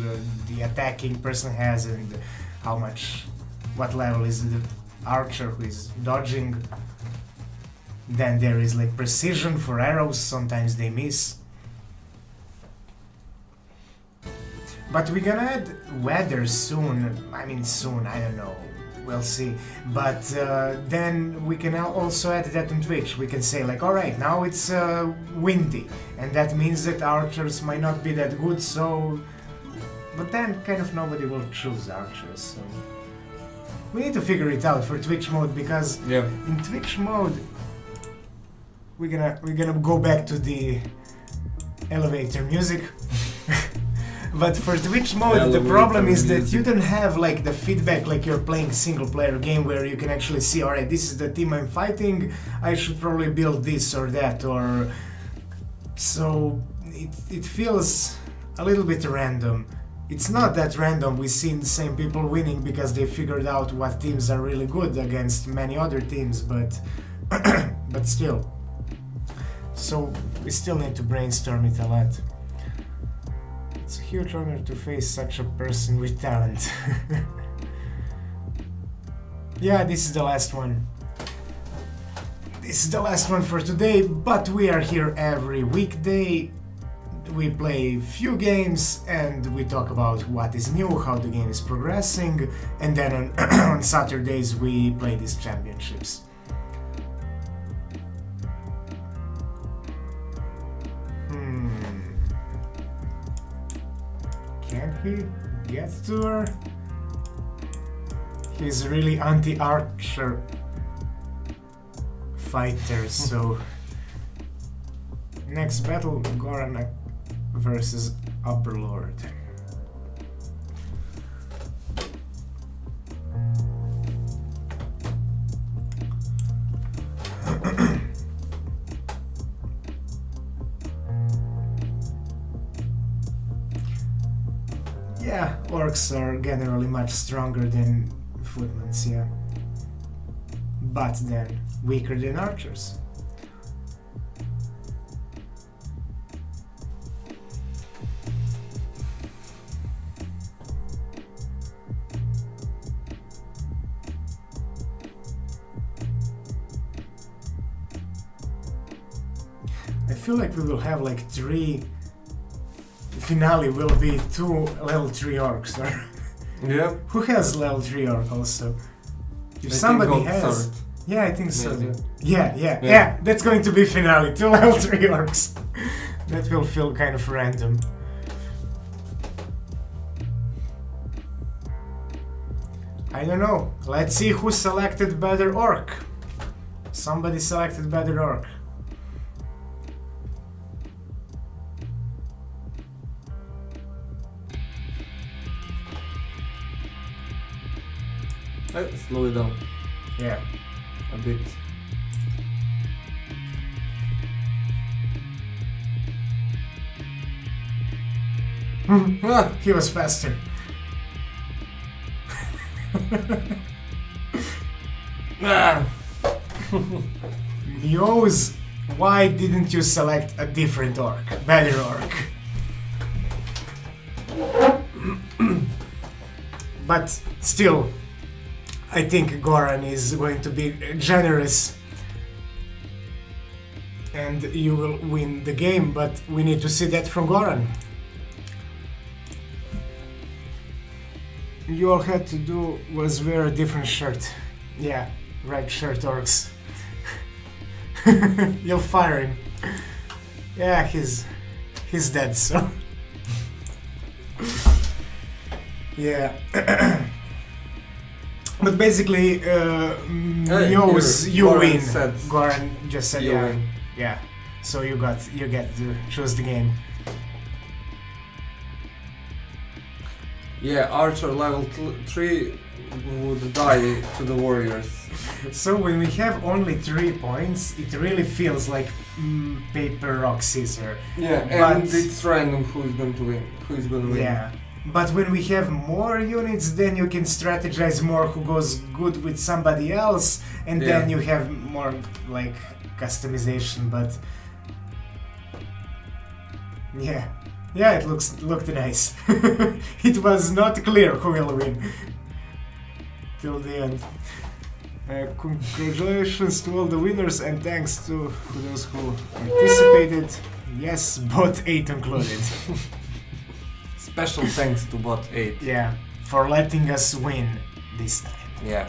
the attacking person has and how much, what level is the archer who is dodging. Then there is like precision for arrows, sometimes they miss. But we're gonna add weather soon, I mean soon, I don't know. We'll see, but then we can also add that on Twitch. We can say like, alright, now it's windy, and that means that archers might not be that good, so... But then kind of nobody will choose archers, so... We need to figure it out for Twitch mode, because Yeah. in Twitch mode we're gonna go back to the elevator music. But for Twitch mode, the problem is that you don't have like the feedback like you're playing single player game where you can actually see, alright, this is the team I'm fighting, I should probably build this or that, or so it feels a little bit random. It's not that random, we've seen the same people winning because they figured out what teams are really good against many other teams, but but still. So we still need to brainstorm it a lot. It's a huge honor to face such a person with talent. Yeah, this is the last one. This is the last one for today, but we are here every weekday. We play few games and we talk about what is new, how the game is progressing, and then on Saturdays we play these championships. Can he get to her? He's really anti-archer fighter, so... Next battle, Goran versus Upper Lord. Yeah, orcs are generally much stronger than footmans, yeah. But then weaker than archers. I feel like we will have like 3 finale will be 2 level 3 orcs, or Yeah. who has level 3 orc also? If I somebody think has, Third. yeah, I think so. Maybe. Yeah. Yeah. That's going to be finale 2 level 3 orcs. That will feel kind of random. I don't know. Let's see who selected better orc. Somebody selected better orc. Slow it down Yeah. a bit. Ah, He was faster. ah. Yos, why didn't you select a different orc? Better orc. But still, I think Goran is going to be generous and you will win the game, but we need to see that from Goran. You all had to do was wear a different shirt. Yeah, red shirt orcs. You'll fire him. Yeah, he's dead, so. Yeah. But basically, Yos, you Goran win. said Goran just said you yeah. win. Yeah. So you get to choose the game. Yeah, Archer level 3 would die to the warriors. So when we have only 3 points, it really feels like paper, rock, scissor. Yeah, But- and it's random who's going to win. Who's going to win? Yeah. But when we have more units, then you can strategize more who goes good with somebody else, and then Yeah. you have more like customization. But yeah, it looked nice. It was not clear who will win till the end. Congratulations to all the winners and thanks to those who participated. Yes, bot 8 included. Special thanks to bot 8. Yeah, for letting us win this time Yeah.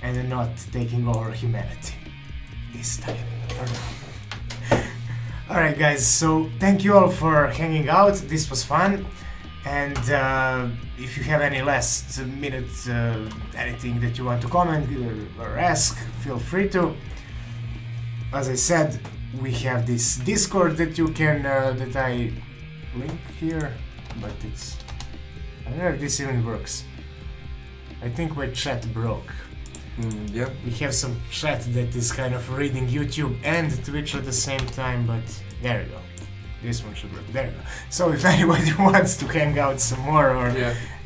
and not taking over humanity this time. For now. Alright guys, so thank you all for hanging out, this was fun, and if you have any last minute anything that you want to comment or ask, feel free to. As I said, we have this Discord that you can, that I link here, but it's I don't know if this even works. I think my chat broke. Yeah. We have some chat that is kind of reading YouTube and Twitch at the same time, but there you go. This one should work. There you go. So if anybody wants to hang out some more or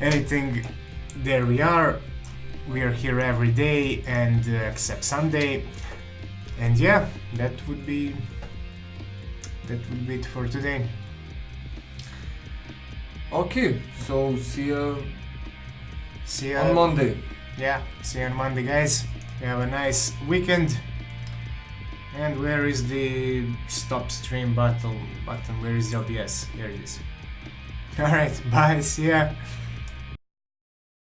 anything, there we are. We are here every day and except Sunday. And yeah, that would be it for today. Okay, so see you See on Monday. Yeah, see you on Monday, guys. Have a nice weekend. And where is the stop stream button? Where is the OBS? Here it is. Alright, bye, see ya.